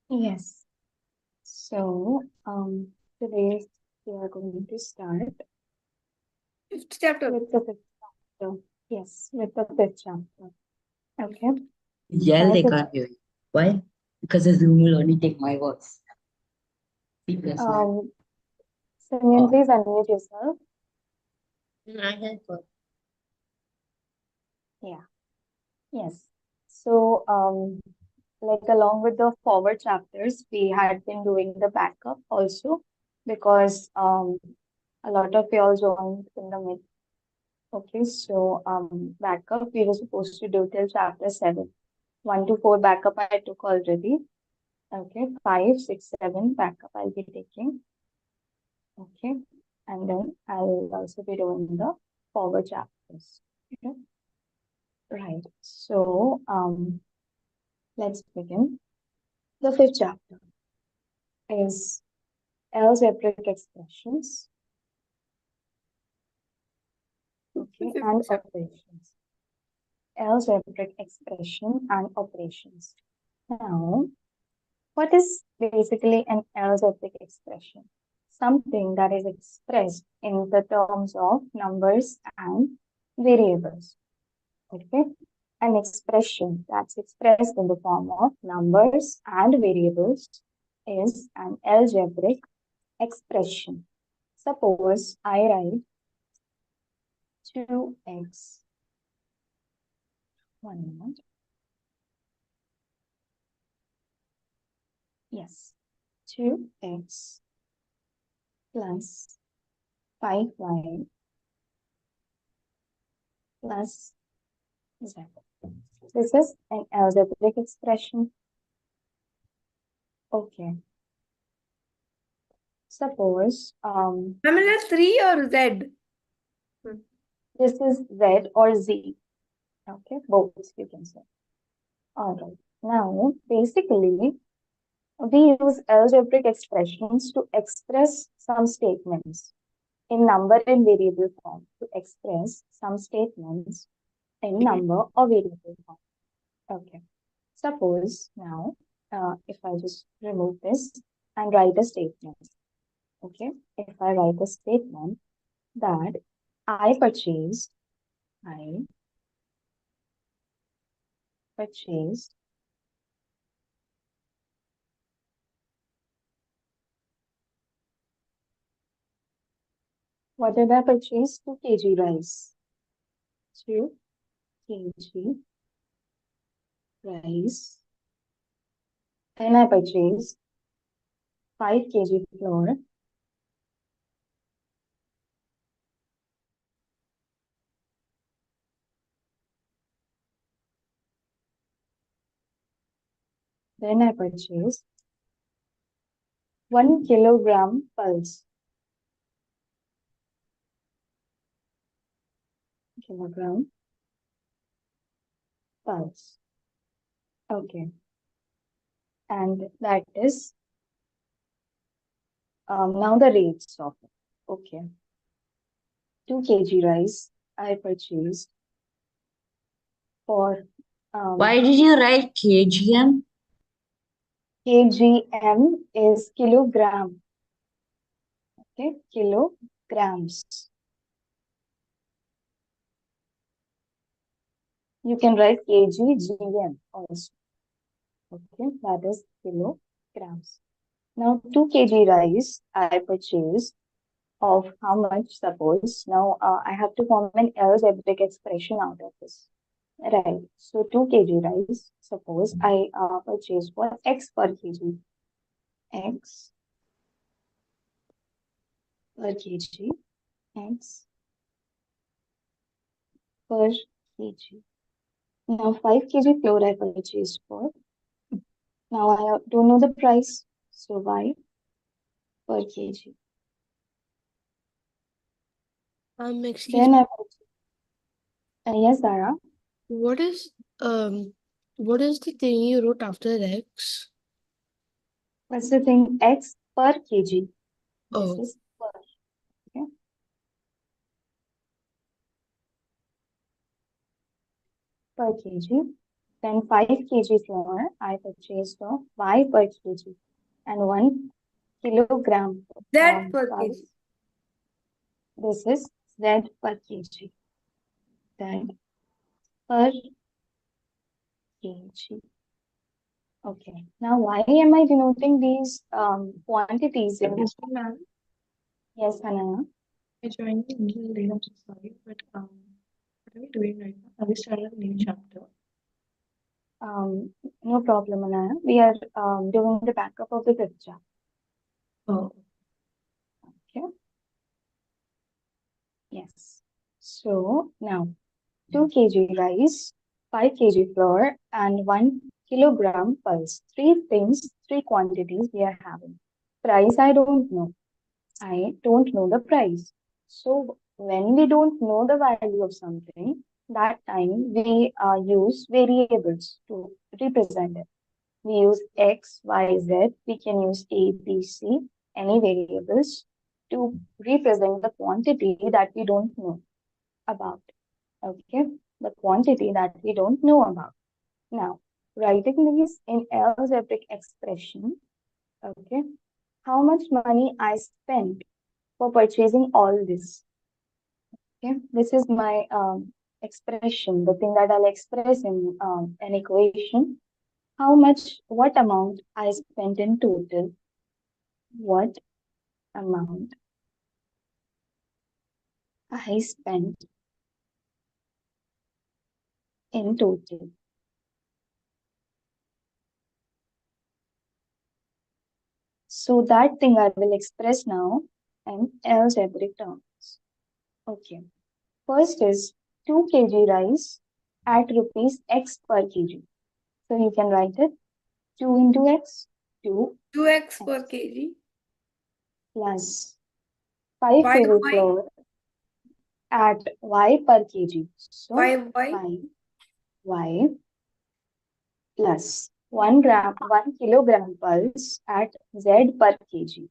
Yes. So, today we are going to start Fifth chapter. with the fifth chapter. Yes, with the fifth chapter. Okay. Yell, Now, they can't hear you. Why? Because the Zoom will only take my voice. C plus nine. Simran, Oh, please unmute yourself. I have got. Yeah. Yes. So, like along with the forward chapters, we had been doing the backup also because a lot of y'all joined in the mid. Okay, so backup we were supposed to do till chapter 7. 1 to 4 backup I took already. Okay, 5, 6, 7 backup I'll be taking. Okay, and then I'll also be doing the forward chapters. Okay, right. So let's begin. The fifth chapter is algebraic expressions. Okay, and operations. Algebraic expression and operations. Now, what is basically an algebraic expression? Something that is expressed in the terms of numbers and variables. Okay? An expression that's expressed in the form of numbers and variables is an algebraic expression. Suppose I write 2x, 1 minute. Yes, 2x plus 5y plus z. This is an algebraic expression. Okay. Suppose Pamela, 3 or Z? this is z or z. Okay, both you can say. All right. Now, basically, we use algebraic expressions to express some statements in number and variable form. To express some statements in number or variable form. Okay. Suppose now, if I just remove this and write a statement. Okay. If I write a statement that I purchased, what did I purchase? 2 kg rice. 2 kg rice. Then I purchased 5 kg flour. Then I purchased 1 kilogram pulse. Kilogram pulse. Okay. And that is now the rates of it. Okay. 2 kg rice I purchased for Why did you write KGM? kgm is kilogram. Okay, kilograms. You can write kg/gm also. Okay, that is kilograms. Now 2 kg rice I purchased of how much? Suppose now I have to form an algebraic expression out of this. Right. So 2 kg rice. Suppose I purchase for x per kg. X per kg. X per kg. Now 5 kg flour I purchased for. Now I don't know the price. So y per kg. Excuse Then me. I purchased. Yes, Zara. What is the thing you wrote after X? What's the thing? X per kg. This Oh, is per. Okay. Per kg. then 5 kg flour I purchased of Y per kg and 1 kilogram Z per kg. pulse. This is Z per kg. Z per kg. Okay. Now, why am I denoting these quantities in? Yes, ma'am. Yes, Hanaya. I joined a little late, I'm so sorry, but what are we doing right now? Have we started a new chapter? No problem, Anaya. We are doing the backup of the fifth chapter. Oh, Okay. Yes. So now 2 kg rice, 5 kg flour, and 1 kilogram pulse. Three things, three quantities we are having. Price I don't know. I don't know the price. So when we don't know the value of something, that time we use variables to represent it. We use X, Y, Z. We can use A, B, C, any variables to represent the quantity that we don't know about. Okay, the quantity that we don't know about. Now, writing these in algebraic expression, okay, how much money I spent for purchasing all this. Okay, this is my expression, the thing that I'll express in an equation. How much, what amount I spent in total? What amount I spent in total? So that thing I will express now in algebraic terms. Okay. First is 2 kg rice at rupees X per kg. So you can write it 2 into X, 2 2x per kg. plus 5 Y, kg Y, flour at Y per kg. So 5y. 5Y plus 1 kilogram pulse at Z per kg.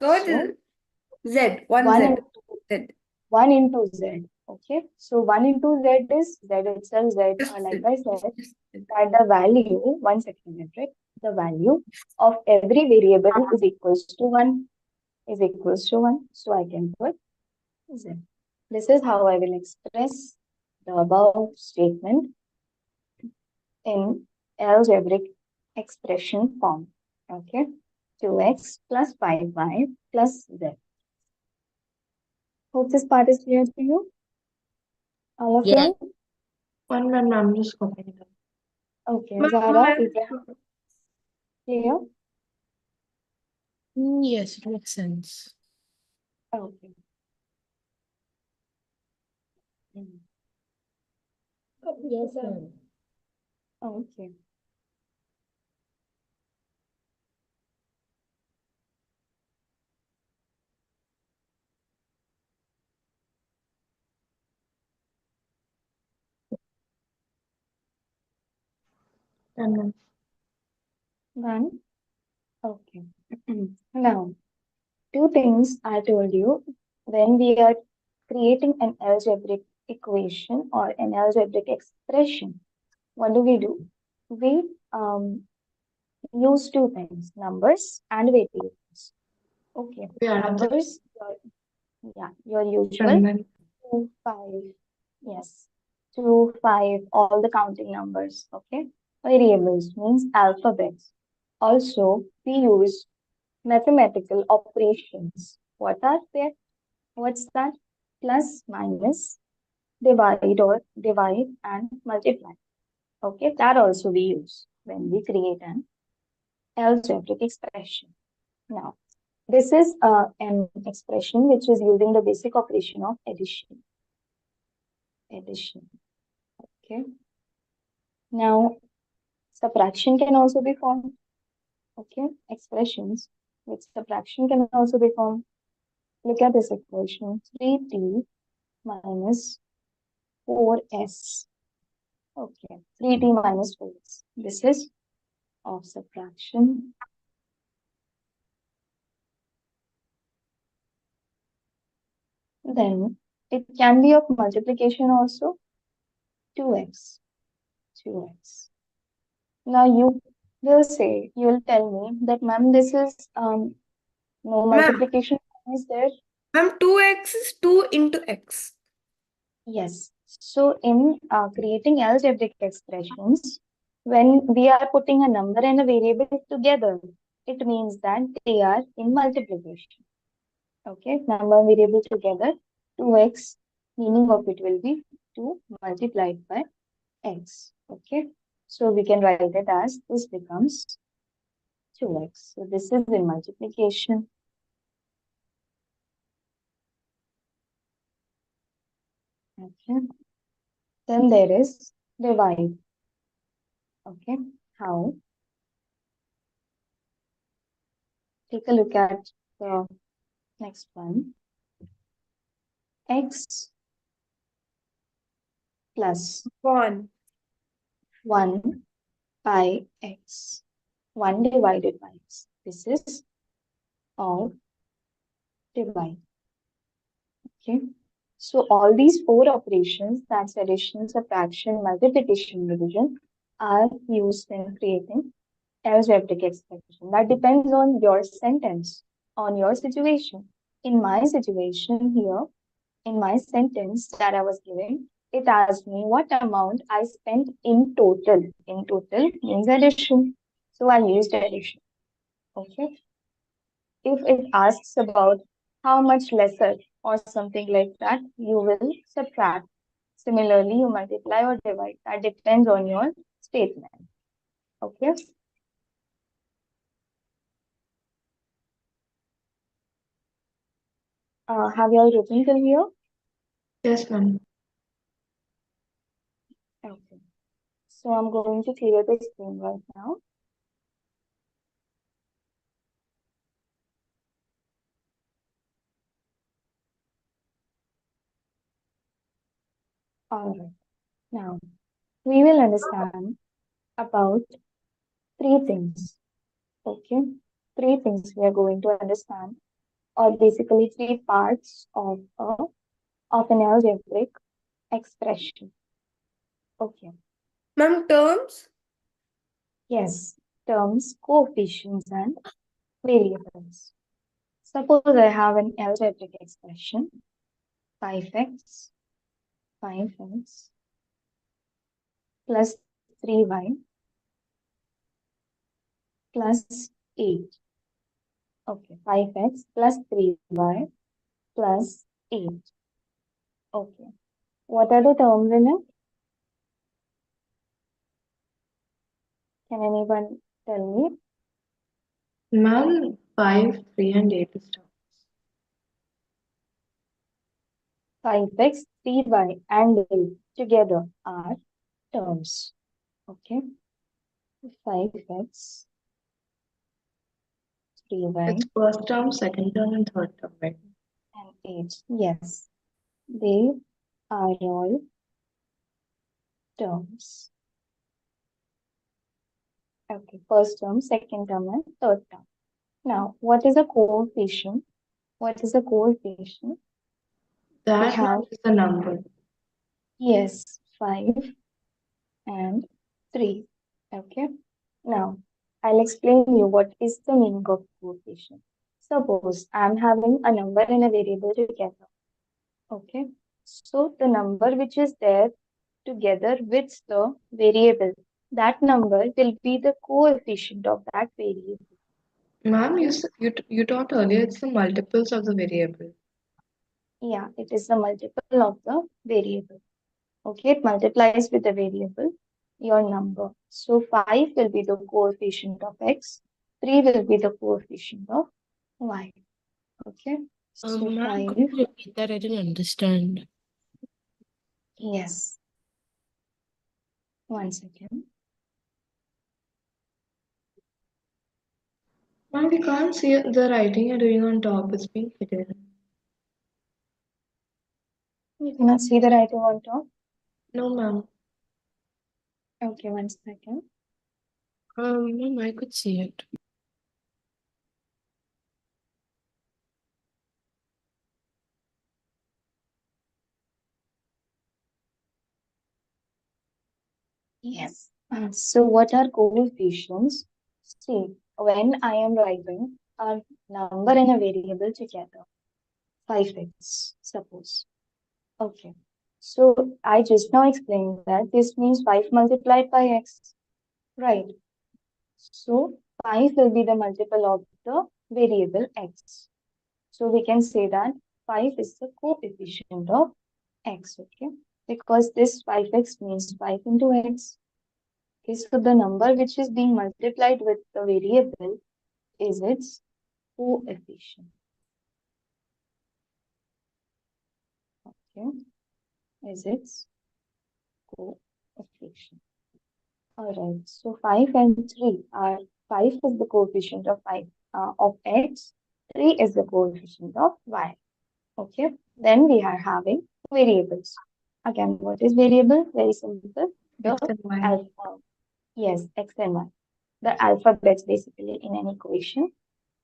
So it So is Z, 1 1 Z. into, Z. 1 into Z. Okay. So 1 into Z is Z itself, Z. Just Like Z. I said, Just Z. that the value, 1 second, right? The value of every variable is equals to 1, is equals to 1. So I can put Z. This is how I will express the above statement in algebraic expression form. Okay. 2x plus 5y plus z. Hope this part is clear to you. All of Yeah. you? One minute, I'm just copying it up. Okay. Ma'am, Zara, ma'am, Ibrahim, clear? Yes, it makes sense. Okay. Mm. Yes, ma'am. Okay. Done, ma'am. Done? Okay. Now, two things I told you when we are creating an algebraic equation or an algebraic expression. What do? We use two things, numbers and variables. Okay. We add up the Numbers, your usual done, ma'am. 2, 5, yes, 2, 5, all the counting numbers. Okay. Variables means alphabets. Also, we use mathematical operations. What are they? What's that? Plus, minus, divide and multiply. Okay, that also we use when we create an algebraic expression. Now, this is an expression which is using the basic operation of addition. Addition. Okay. Now, subtraction can also be formed. Okay, expressions with subtraction can also be formed. Look at this equation: 3t minus 4s. Okay, 3t minus 4s. This is of subtraction. Then it can be of multiplication also. 2x. 2x. Now you will say, you will tell me that, ma'am, this is no Ma'am, multiplication is there. ma'am, 2x is 2 into x. Yes. So in creating algebraic expressions, when we are putting a number and a variable together, it means that they are in multiplication. Okay, number and variable together, 2x, meaning of it will be 2 multiplied by x. Okay, so we can write it as this becomes 2x. So this is in multiplication. Okay, then there is divide. Okay, how? Take a look at the next one. X plus 1. 1 by x. 1 divided by x. This is all divide. Okay. So all these four operations, that's addition, subtraction, multiplication, division, are used in creating algebraic expression. That depends on your sentence, on your situation. In my situation here, in my sentence that I was giving, it asked me what amount I spent in total. In total means addition. So I used addition. Okay. If it asks about how much lesser or something like that, you will subtract. Similarly, you multiply or divide. That depends on your statement. Okay. Have you all written till here? Yes, ma'am. Okay. So I'm going to clear the screen right now. All right. Now we will understand about three things. Okay. Three things we are going to understand, or basically three parts of an algebraic expression. Okay. Ma'am, terms? Yes. Terms, coefficients, and variables. Suppose I have an algebraic expression 5x plus 3y plus 8. Okay, 5x plus 3y plus 8. Okay. What are the terms in it? Can anyone tell me? Ma'am, 5, 3, and 8 is terms. 5x, 3y, and 8 together are terms. Okay. 5x, 3y, It's first term, second term, and third term, right? and 8. Yes, they are all terms. Okay, first term, second term, and third term. Now, what is a coefficient? What is a coefficient? That have- is the number. Yes, 5 and 3. Okay. Now, I'll explain you what is the meaning of coefficient. Suppose I'm having a number and a variable together. Okay. So the number which is there together with the variable, that number will be the coefficient of that variable. Ma'am, you taught earlier it's the multiples of the variable. Yeah, it is the multiple of the variable. Okay, it multiplies with the variable, your number. So 5 will be the coefficient of x, 3 will be the coefficient of y. Okay, so Ma'am, 5, could you repeat that? I didn't understand. yes. 1 second. Ma'am, we can't see the writing you're doing on top. It's being hidden. You cannot see the writing on top. No, ma'am. Okay, 1 second. Ma'am, I could see it. Yes. So what are coefficients? See, when I am writing a number and a variable together, 5x, suppose. Okay. So I just now explained that this means 5 multiplied by x, right? So 5 will be the multiple of the variable x. So we can say that 5 is the coefficient of x, okay? Because this 5x means 5 into x. Okay, so the number which is being multiplied with the variable is its coefficient. Okay, is its coefficient. Alright, so 5 and 3 are 5 is the coefficient of 5 of x, 3 is the coefficient of y. Okay, then we are having variables. Again, what is variable? Very simple. The X and Y. alpha. Yes, x and y. The alphabets basically in an equation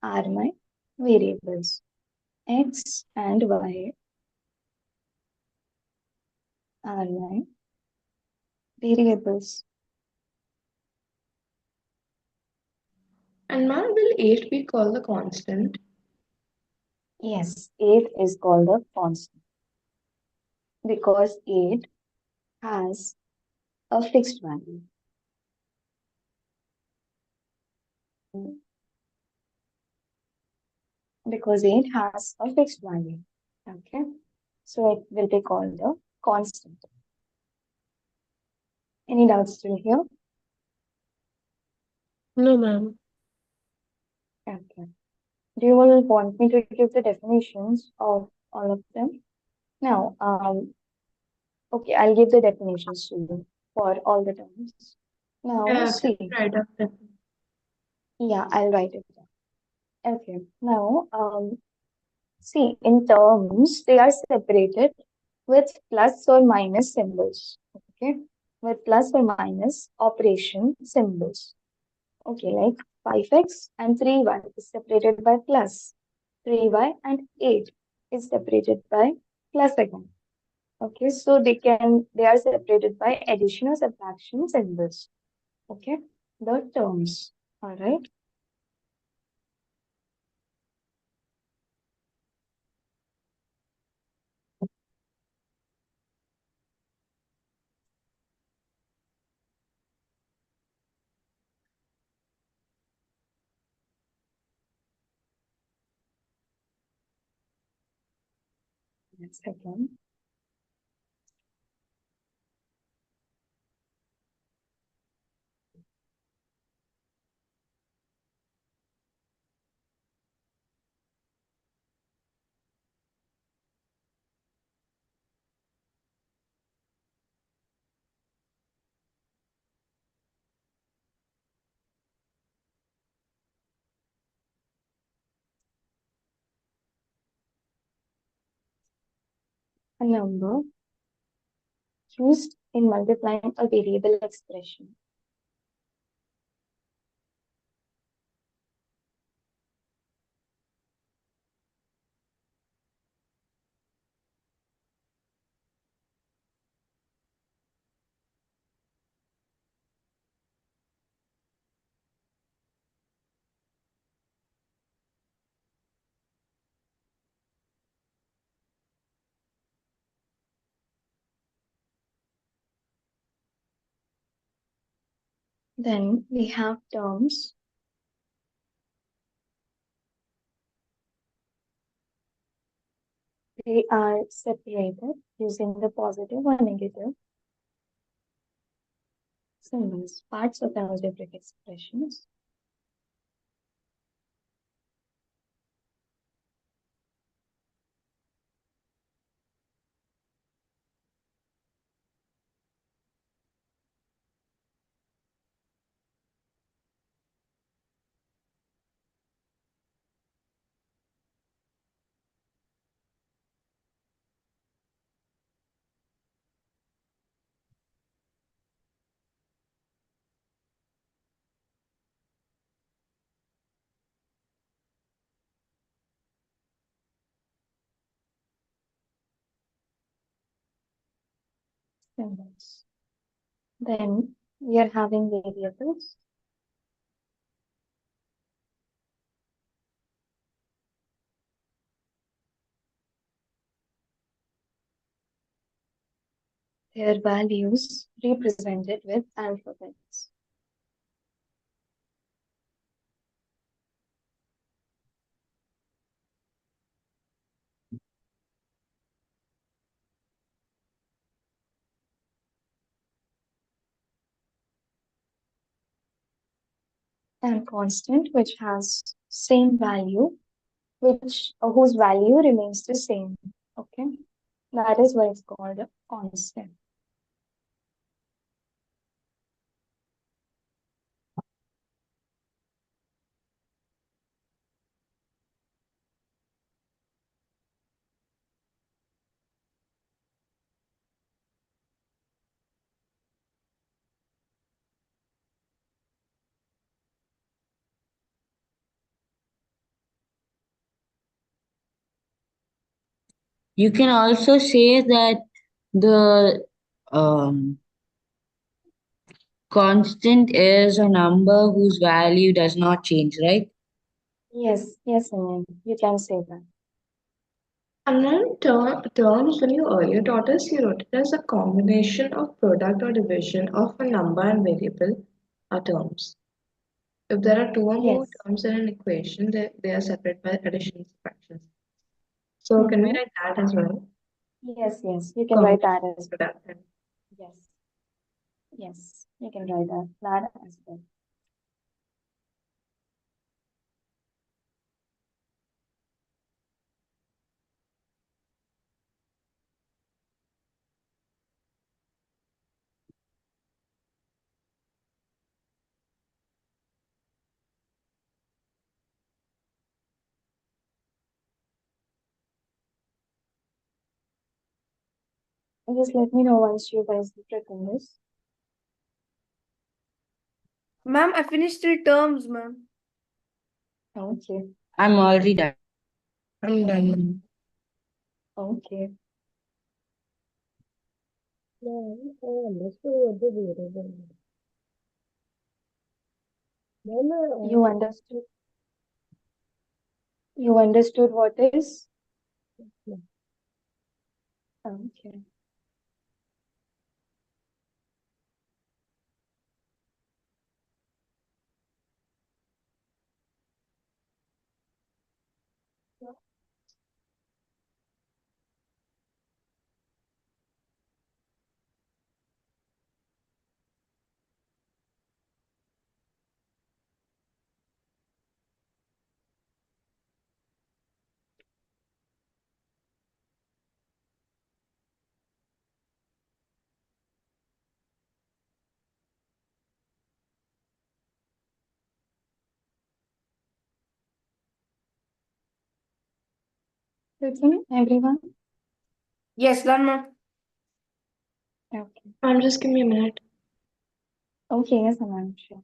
are my variables. X and y are my variables. And ma'am, will 8 be called the constant? Yes, 8 is called a constant because 8 has a fixed value. Because 8 has a fixed value. Okay, so it will be called a constant. Any doubts still here? No, ma'am. Okay. Do you all want me to give the definitions of all of them? Now, okay, I'll give the definitions to you for all the terms. Now, Yeah, see, right after. yeah, I'll write it down. Okay, now, see, in terms, they are separated with plus or minus symbols. Okay, with plus or minus operation symbols. Okay, like 5x and 3y is separated by plus. 3y and 8 is separated by plus again. Okay, so they are separated by addition or subtraction symbols. Okay, the terms. All right. One second. A number used in multiplying a variable expression. Then we have terms. They are separated using the positive or negative symbols, parts of algebraic expressions. Symbols. Then We are having variables. Their values represented with alphabets. And constant, which has same value, which whose value remains the same. Okay, that is why it's called a constant. You can also say that the um, constant is a number whose value does not change, right? Yes, yes, Anil, you can say that. And then terms, when you earlier taught us, you wrote it as a combination of product or division of a number and variable are terms. If there are two or more Yes. terms in an equation, they are separate by addition fractions. So can we Mm-hmm. write that as well? Yes, yes, you can write that as well. Product and Yes, yes, you can write that as well. Just let me know once you guys have written this. Ma'am, I finished 3 terms, ma'am. Okay, I'm already done. I'm done. okay. Ma'am, I understood what the variable is. Ma'am, You understood? You understood what is? Okay. Written, everyone? yes, done, ma'am. Okay. just give me a minute. Okay, yes, I'm sure.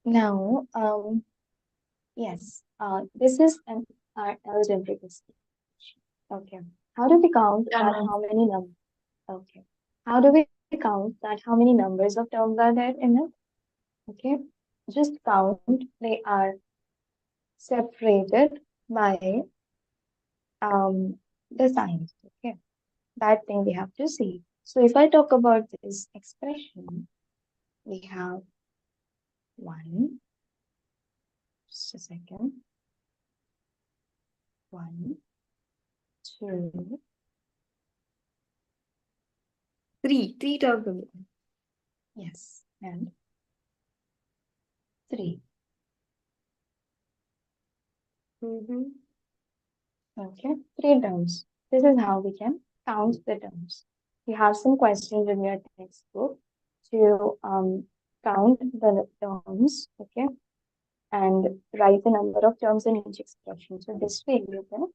Now, yes, this is an algebraic expression. Okay. How do we count Yeah, that ma'am. how many numbers? Okay. How do we count that how many numbers of terms are there in it? Okay. Just count. They are separated by the signs. Okay. That thing we have to see. So if I talk about this expression, we have 1, Just a second. 1, 2, Three terms only. yes, and 3. Okay, 3 terms. This is how we can count the terms. You have some questions in your textbook to count the terms, okay, and write the number of terms in each expression. So this way you can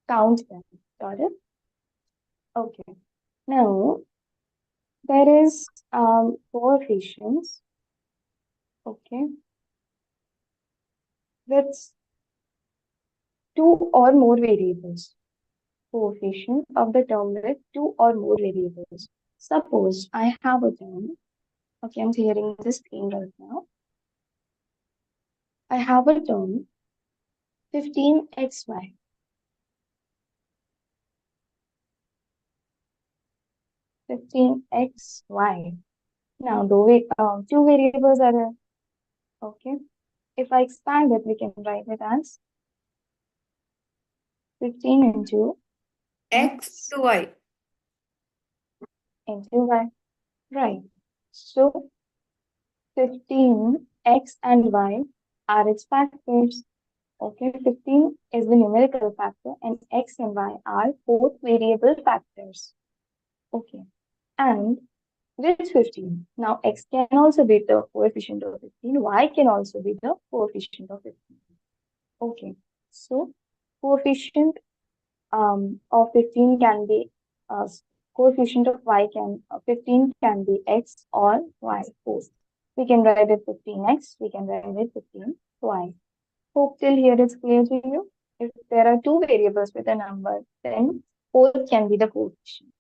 count them. Got it? Okay. Now there is coefficients, okay, with 2 or more variables. Coefficient of the term with 2 or more variables. Suppose I have a term, okay, I'm clearing the screen right now. I have a term 15xy. 15xy. Now, two variables are there, okay. If I expand it, we can write it as 15 into X to Y. into y. Right. So 15 x and y are its factors. Okay, 15 is the numerical factor and x and y are both variable factors. Okay, and with 15, now x can also be the coefficient of 15, y can also be the coefficient of 15. Okay, so coefficient of 15 can be coefficient of y can 15 can be x or y both. We can write it 15x, we can write it 15y. Hope till here it's clear to you. If there are two variables with a number, then both can be the coefficient.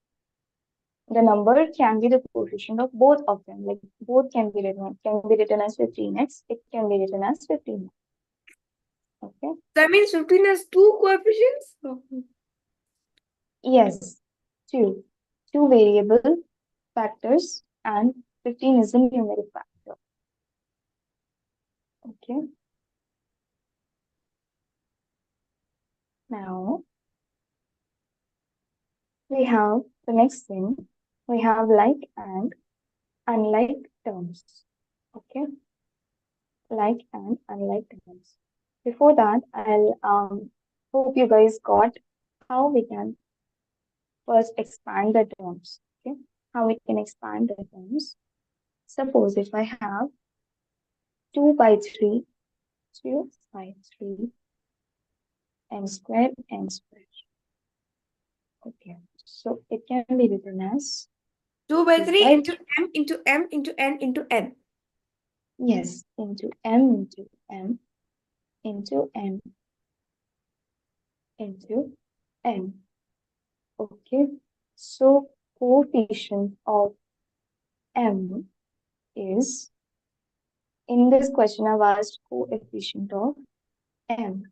The number can be the coefficient of both of them. Like both can be written as 15x. It can be written as 15. Okay. That means 15 has two coefficients? Yes, two. Two variable factors and 15 is a numeric factor. Okay. Now we have the next thing. We have like and unlike terms. Okay. Like and unlike terms. Before that, I'll hope you guys got how we can first expand the terms. Okay. How we can expand the terms. Suppose if I have 2 by 3, 2 by 3 m square n square. Okay, so it can be written as 2 by 3 by into m into m into n into n. yes, into m into m into n into n. Okay, so coefficient of m is, in this question I've asked coefficient of m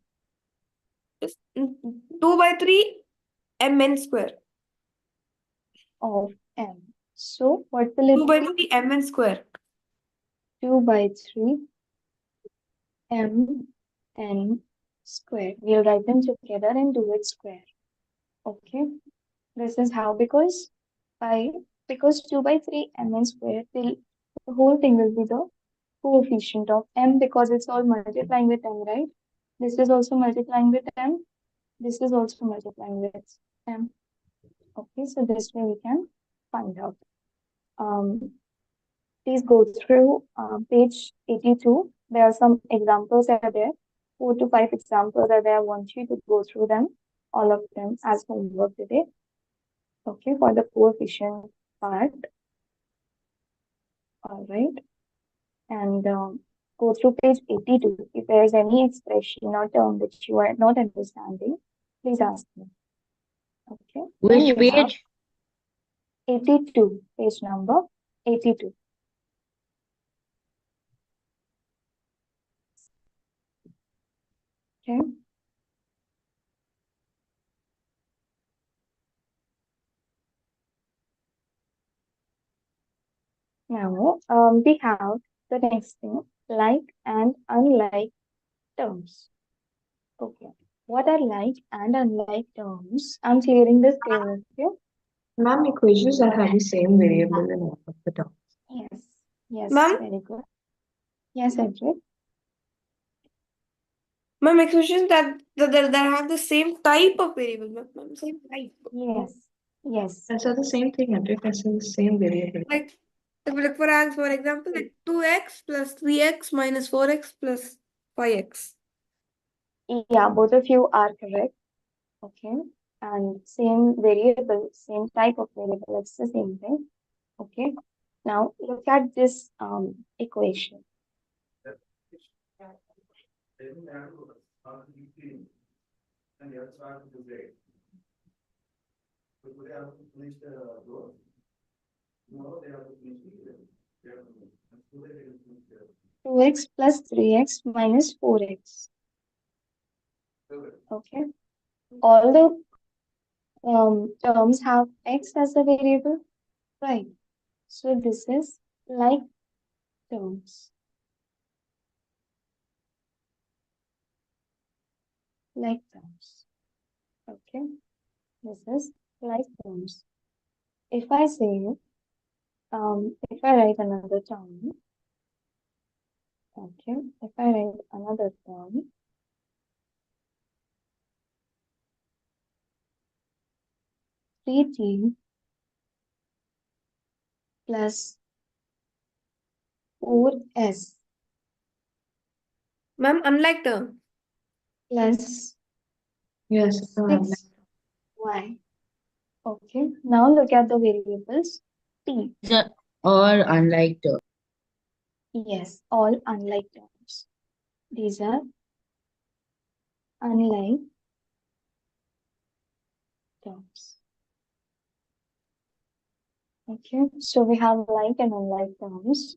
2 by 3 mn square. of m. So what will 2 by it 3 mn square. 2 by 3 m n square. We'll write them together and do it square. Okay, this is how, because 2 by 3 mn square, the whole thing will be the coefficient of m because it's all multiplying with m, right? This is also multiplying with m. This is also multiplying with m. Okay, so this way we can find out. Please go through page 82. There are some examples that are there. 4 to 5 examples are there. I want you to go through them, all of them as homework today. Okay, for the coefficient part. All right. And go through page 82. If there is any expression or term which you are not understanding, please ask me. Okay. Then Which we have page? 82, page number 82. Okay. Now, we have the next thing, like and unlike terms. Okay. What are like and unlike terms? I'm clearing the screen with you. Ma'am, equations that have the same variable in all of the terms. Yes. Yes. Ma'am? Very good. Yes, Edric. Ma'am, equations that have the same type of variable, ma'am, same type. Yes. Yes. That's the same thing, Hendrik. I said the same variable. Like for example, like 2x plus 3x minus 4x plus 5x. Yeah, both of you are correct. Okay. And same variable, same type of variable, it's the same thing. Okay. Now look at this equation. Two x plus 3x minus 4x. Okay. All the terms have x as a variable, right? So this is like terms. Like terms. Okay. This is like terms. If I say, if I write another term, okay, if I write another term, three t plus 4s Ma'am, unlike term. plus Yes, 6y. Okay, now look at the variables t. These are all unlike terms. Yes, all unlike terms. These are unlike terms. Okay, so we have like and unlike terms.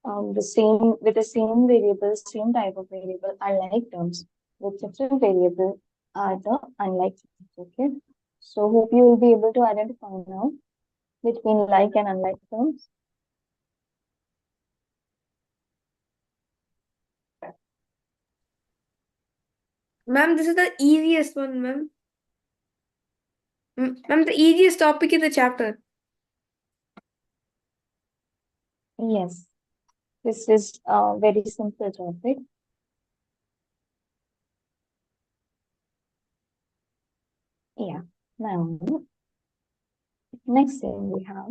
The same with the same variable, same type of variable, unlike terms with different variable are the unlike terms. Okay, so hope you will be able to identify now between like and unlike terms. Ma'am, this is the easiest one, ma'am. Ma'am, the easiest topic in the chapter. Yes, this is a very simple topic. Yeah. Now, next thing we have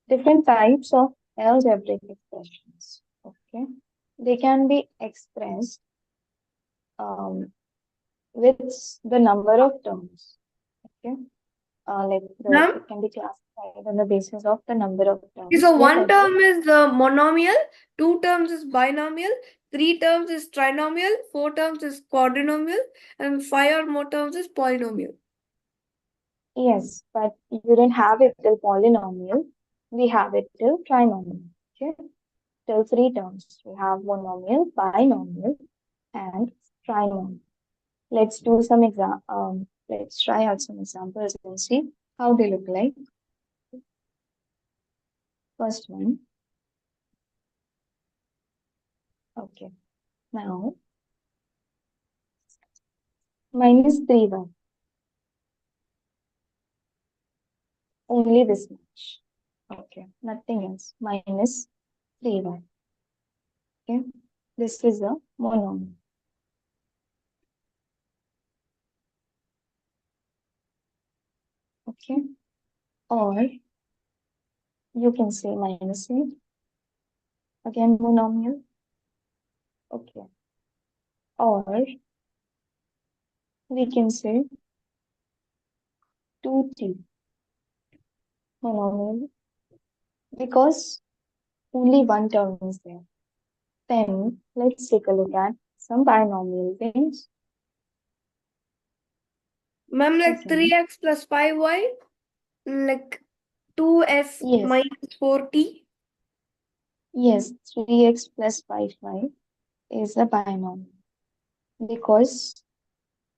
different types of algebraic expressions. Okay, they can be expressed with the number of terms. Okay, Ma'am? it can be classified on the basis of the number of terms. So Yes, one Edward? term is monomial, two terms is binomial, three terms is trinomial, four terms is quadrinomial, and five or more terms is polynomial. Yes, but you didn't have it till polynomial. We have it till trinomial. Okay, till three terms. We have monomial, binomial, and trinomial. Let's do some let's try out some examples and see how they look like. First one. Okay. Now, minus 3y. Only this much. Okay. Nothing else. Minus 3y. Okay. This is a monomial. Okay. Or you can say minus 8. Again, monomial. Okay. Or we can say 2t. Monomial. Because only one term is there. Then let's take a look at some binomial things. Ma'am, like Okay. 3x plus 5y, like 2s Yes. minus 4t. Yes, 3x plus 5y is a binomial because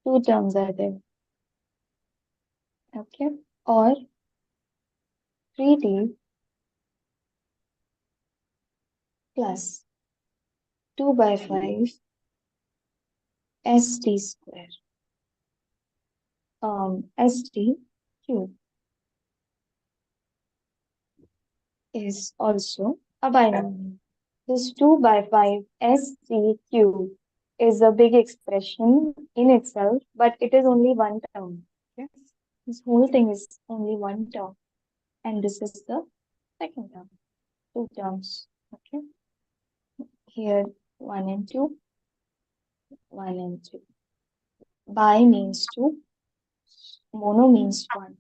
two terms are there. Okay. Or 3t plus 2 by 5 st square. St cube is also a binomial. This 2 by 5 st cube is a big expression in itself, but it is only one term. Okay? This whole thing is only one term, and this is the second term, two terms. Okay, here 1 and 2, 1 and 2. Bi means 2, mono means 1.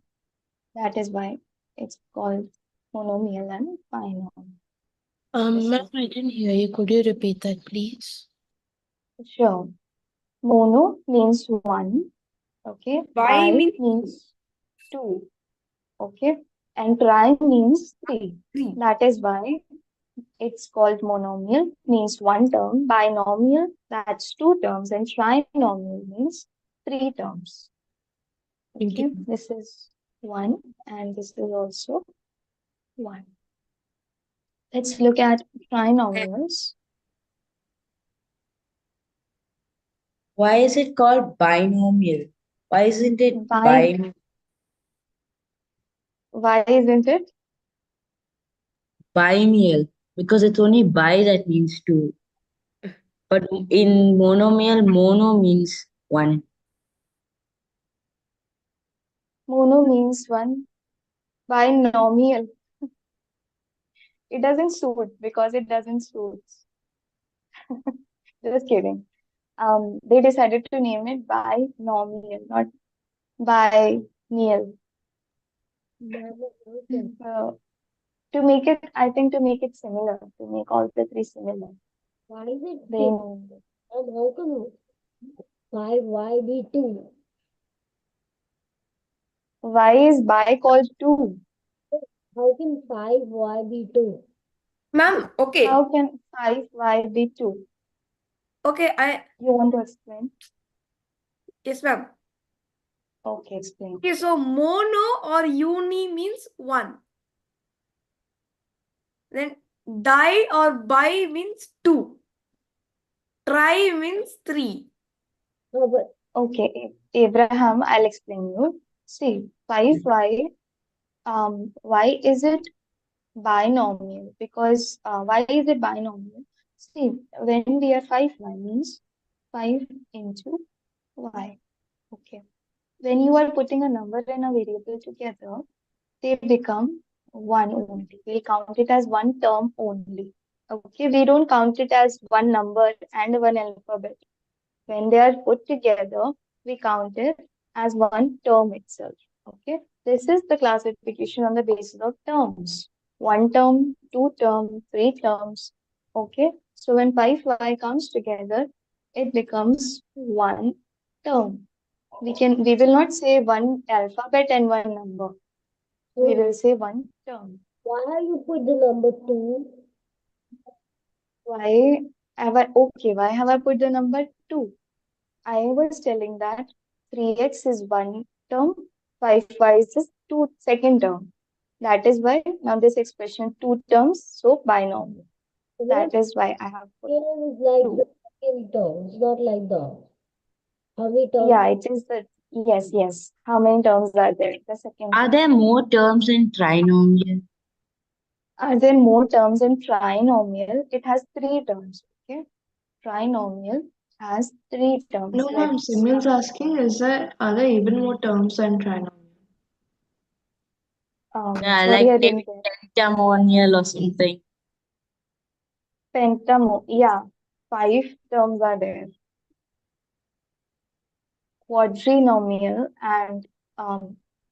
That is why it's called monomial and binomial. This Ma'am, is I didn't hear you. Could you repeat that, please? sure. Mono means 1. Okay, Bi bi means means 2. Okay, and tri means 3. 3. That is why it's called monomial, means one term. Binomial, that's two terms, and trinomial means three terms. Thank Okay, you. this is 1, and this is also 1. Let's look at trinomials. Why is it called binomial? Why isn't it Why isn't it? binomial? Because it's only bi that means two. But in monomial, mono means one. Mono means 1. Binomial. It doesn't suit because it doesn't suit. Just kidding. They decided to name it binomial, not bimeal. To make it, I think to make it similar, to make all the three similar. Why is it They two? named it. And how come 5y be 2? Why is bi called 2? How can 5y be 2? Ma'am, okay. How can 5y be 2? Okay, You want to explain? yes, ma'am. Okay, explain. Okay, so mono or uni means 1. Then di or bi means 2. Tri means 3. No, but Okay, Abraham, I'll explain you. See, 5y, why is it binomial? Because why is it binomial? See, when we are 5y means 5 into y. Okay. When you are putting a number and a variable together, they become one only. We count it as one term only. Okay, we don't count it as one number and one alphabet. When they are put together, we count it as one term itself. Okay, this is the classification on the basis of terms. One term, two term, three terms. Okay, so when 5y comes together, it becomes one term. We will not say one alphabet and one number. We will say one term. why have you put the number 2? Why why have I put the number 2? I was telling that 3x is one term, 5y is two second term. That is why now this expression two terms, so binomial. That is why I have put Here is like 2. the second terms, not like the. How many terms? Yeah, it is the yes. How many terms are there? The second Are term. there more terms in trinomial? Are there more terms in trinomial? It has 3 terms. Okay, trinomial has 3 terms. No, ma'am. Let's Simeon's asking, are there even more terms than trinomial? sorry, Like I maybe didn't get pentamonial or something. pentamo. Yeah, 5 terms are there. Quadrinomial and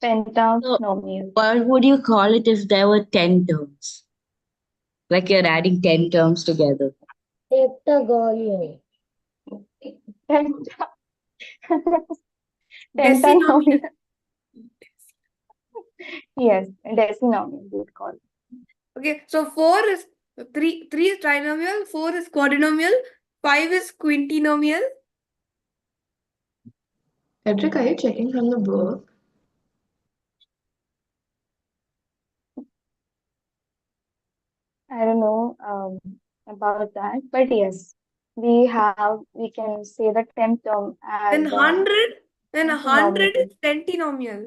pentanomial. What would you call it if there were 10 terms? Like you're adding 10 terms together. Heptagonal. Penta- Decinomial. Pentanomial. Yes, decinomial we would call it. Okay, so 3 is trinomial, 4 is quadrinomial, 5 is quintinomial. Edric, are you checking from the book? I don't know about that, but yes. we can say the 10th term as Then 100, then as a 100 is nominal. centinomial.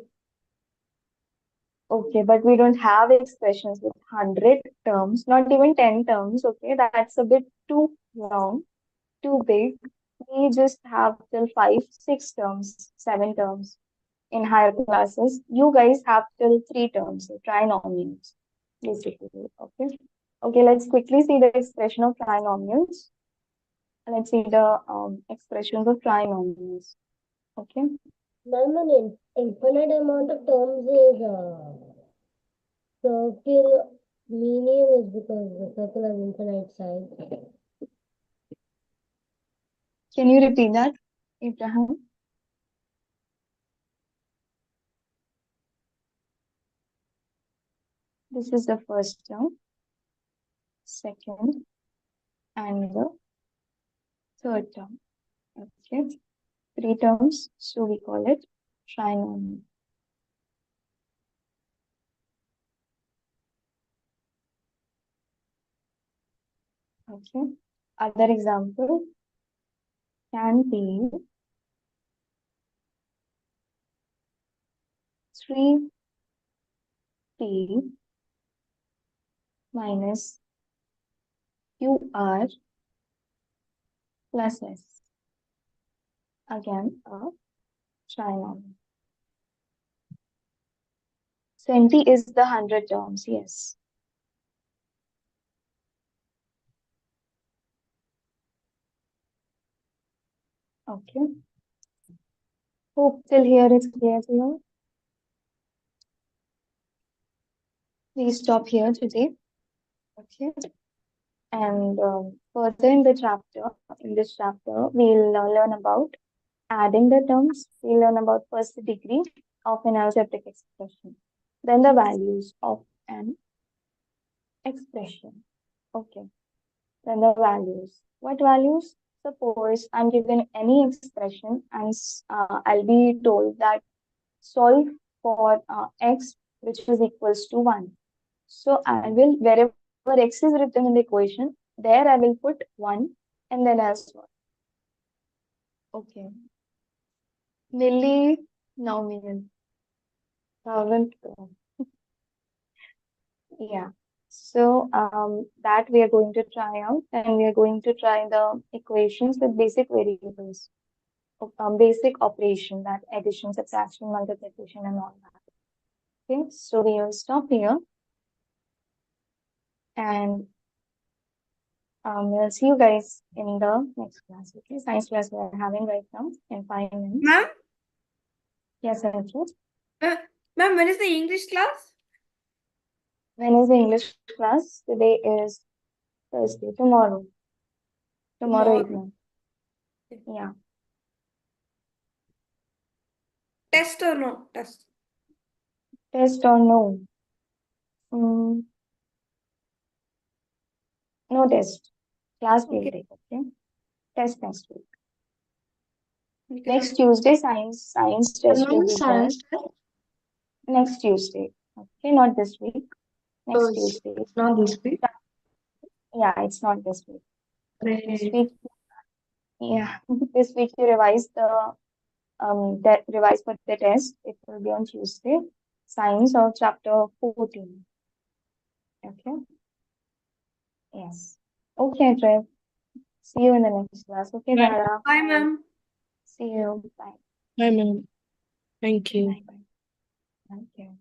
Okay, but we don't have expressions with 100 terms, not even 10 terms. Okay, that's a bit too long, too big. We just have till 5, 6 terms, 7 terms in higher classes. You guys have till 3 terms, so trinomials, basically. Okay. Okay, let's quickly see the expression of trinomials. Let's see the expressions of trinomials. Okay. Ma'am, an infinite amount of terms is circle medium is because the circle has infinite size. Can you repeat that, Abraham? This is the first term, second, and the third term. Okay. 3 terms, so we call it trinomial. Okay. Other example can be 3t minus qr plus s. Again, a trinomial. 20 is the 100 terms, yes. Okay. Hope till here it's clear to you. Please stop here today. Okay. And further in this chapter, we'll learn about adding the terms. We'll learn about first the degree of an algebraic expression, then the values of an expression. Okay. Then the values. What values? Suppose I'm given any expression and I'll be told that solve for x which is equals to 1. So I will, wherever x is written in the equation, there I will put 1 and then I'll solve. Okay. Millinomial. Thousand. Yeah. So that we are going to try out, and we are going to try the equations with basic variables, basic operation, that addition, subtraction, multiplication, and all that. Okay. So we will stop here, and we'll see you guys in the next class. Okay. Science class we are having right now in 5 minutes. Ma'am, Yes, Arjun. ma'am, when is the English class? When is the English class? Today is Thursday. Tomorrow. Tomorrow evening. Yeah. Test or no? Test. Test or no? No test. Class will Okay. take. Okay. Test next week. Okay, Next Tuesday, science test will be there. Science test? Next Tuesday. Okay, not this week. Next Oh, Tuesday. it's not this week. Yeah, it's not this week. This Great. week, yeah, this week you revise revise for the test. It will be on Tuesday. Science of chapter 14. Okay. Yes. Okay, Trev. See you in the next class. Okay, Bye. Zara. Bye, ma'am. See you. Bye. Bye, ma'am. Thank you. Bye. Bye. Thank you.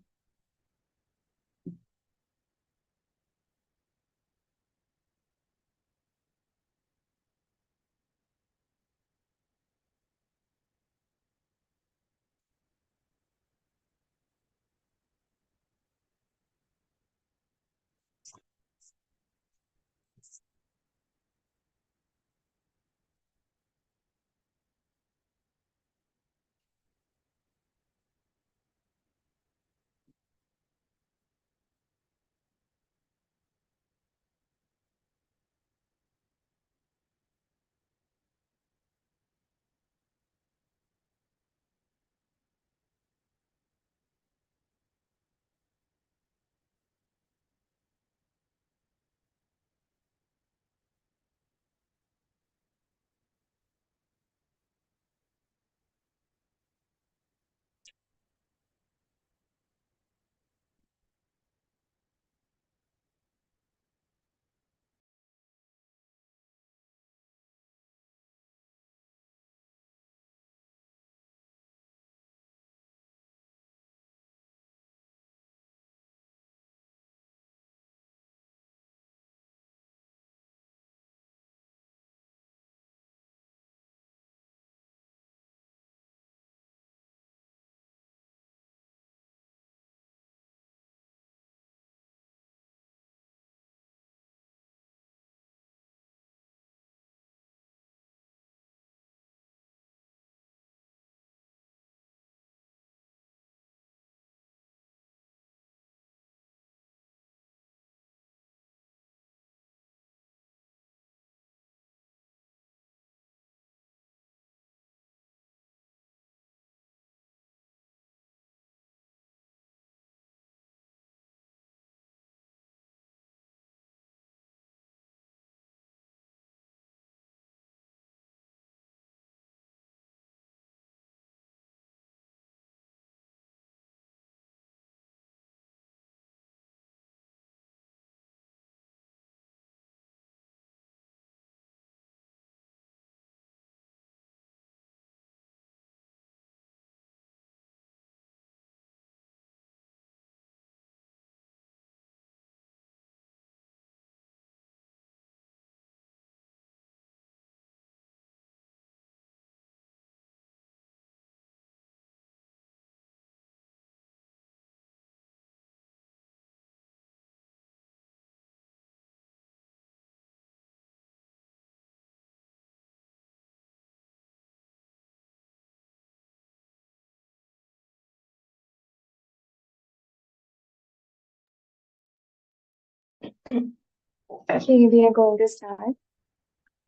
Okay, we are going to start.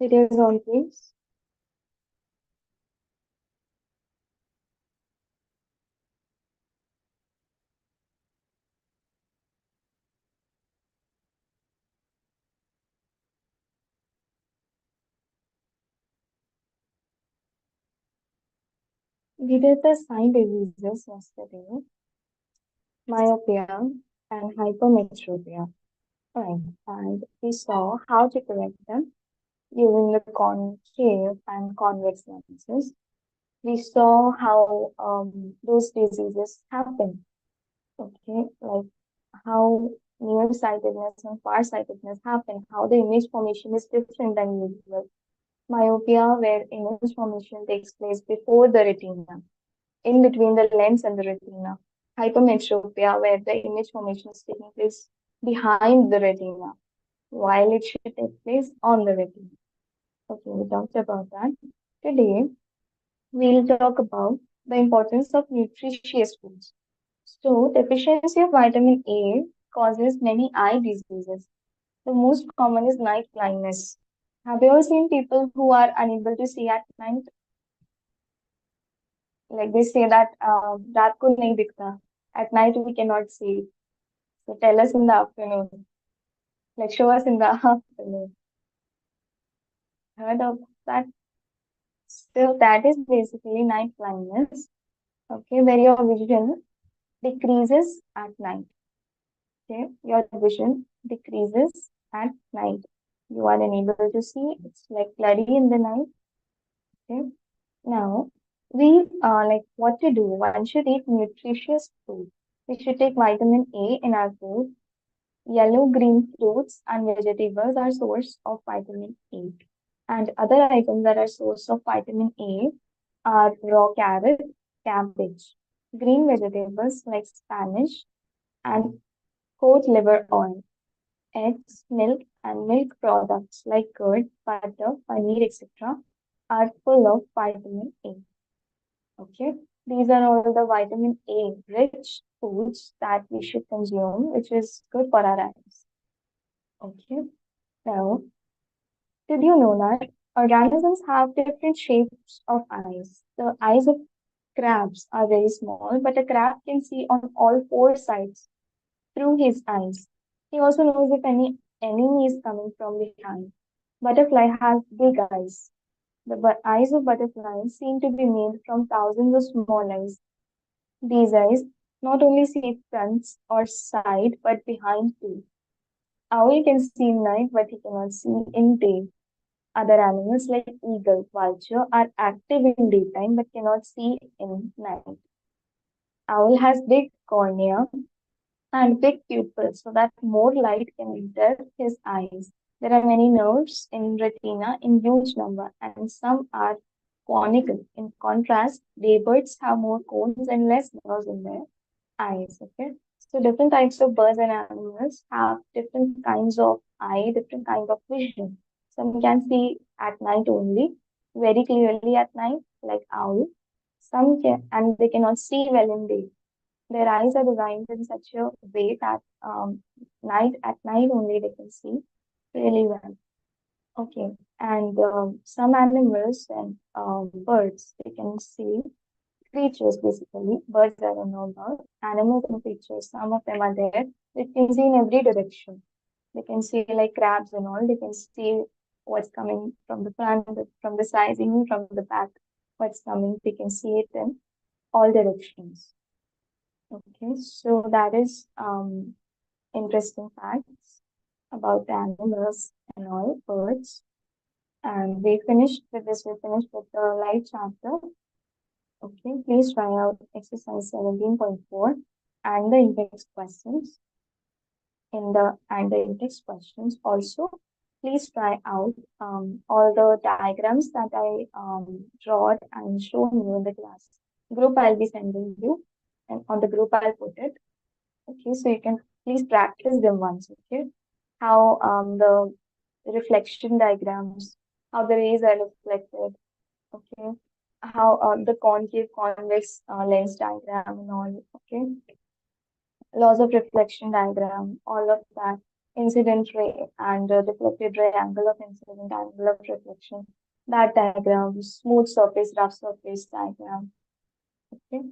Videos on, please. We did the sign diseases yesterday, myopia and hypermetropia. Right, and we saw how to correct them using the concave and convex lenses. We saw how those diseases happen. Okay, like how nearsightedness and farsightedness happen, how the image formation is different than usual. Myopia, where image formation takes place before the retina, in between the lens and the retina. Hypermetropia, where the image formation is taking place behind the retina, while it should take place on the retina. Okay, we talked about that. Today, we'll talk about the importance of nutritious foods. So, deficiency of vitamin A causes many eye diseases. The most common is night blindness. Have you ever seen people who are unable to see at night? Like they say that रात को नहीं दिखता. At night we cannot see. So tell us in the afternoon. Like show us in the afternoon. Heard of that? So that is basically night blindness. Okay, where your vision decreases at night. Okay, your vision decreases at night. You are unable to see. It's like bloody in the night. Okay. Now, we like what to do. One should eat nutritious food. We should take vitamin A in our food. Yellow, green fruits and vegetables are source of vitamin A. And other items that are source of vitamin A are raw carrot, cabbage, green vegetables like spinach, and cod liver oil, eggs, milk, and milk products like curd, butter, paneer, etc. are full of vitamin A. Okay, these are all the vitamin A rich foods that we should consume, which is good for our eyes. Okay, now, did you know that organisms have different shapes of eyes? The eyes of crabs are very small, but a crab can see on all four sides through his eyes. He also knows if any enemy is coming from behind. Butterfly has big eyes. The eyes of butterflies seem to be made from thousands of small eyes. These eyes not only see front or side, but behind too. Owl can see in night, but he cannot see in day. Other animals like eagle, vulture are active in daytime but cannot see in night. Owl has big cornea and big pupils so that more light can enter his eyes. There are many nerves in retina in huge number and some are conical. In contrast, daybirds have more cones and less nerves in their eyes. Okay, so different types of birds and animals have different kinds of eye, different kind of vision. Some can see at night only, very clearly at night, like owl. Some can, and they cannot see well in day. Their eyes are designed in such a way that at night only they can see really well. Okay, and some animals and birds they can see creatures basically. Birds I don't know about. Animals and creatures, some of them are there. They can see in every direction. They can see like crabs and all. They can see what's coming from the front, from the sides, even from the back. What's coming, they can see it in all directions. Okay, so that is interesting facts about the animals and all birds. And we finished with this. We finished with the light chapter. Okay, please try out exercise 17.4 and the index questions. The index questions also, please try out all the diagrams that I draw and shown you in the class group. I'll be sending you, and on the group I'll put it. Okay, so you can please practice them once. Okay, how the reflection diagrams, how the rays are reflected. Okay, how the concave convex lens diagram and all. Okay, laws of reflection diagram, all of that. incident ray and reflected ray, angle of incident, angle of reflection, that diagram, smooth surface, rough surface diagram. Okay,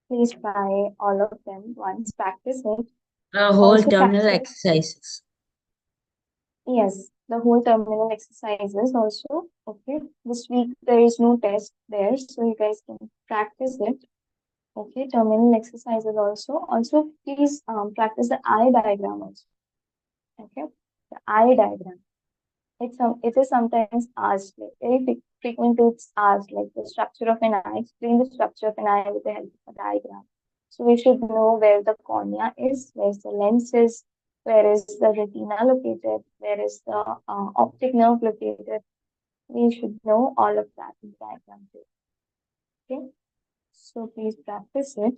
please try all of them once, practice it. The whole Also terminal practice, exercises. yes, the whole terminal exercises also. Okay, this week there is no test there, so you guys can practice it. Okay, terminal exercises also. Also, please practice the eye diagram also. Okay, the eye diagram. It is sometimes asked, like very frequently it's asked, like the structure of an eye, explain the structure of an eye with the help of a diagram. So we should know where the cornea is, where the lens is, where is the retina located, where is the optic nerve located. We should know all of that in diagram too. Okay, so please practice it.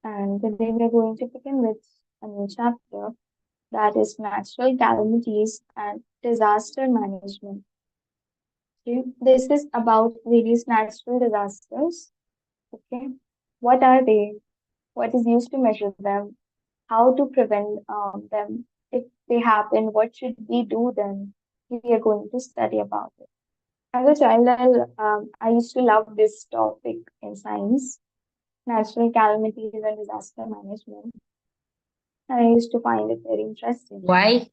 And today we are going to begin with a new chapter, that is natural calamities and disaster management. Okay, this is about various natural disasters. Okay, what are they? What is used to measure them? How to prevent them if they happen? What should we do then? We are going to study about it. As a child, I used to love this topic in science, natural calamities and disaster management. I used to find it very interesting. Why?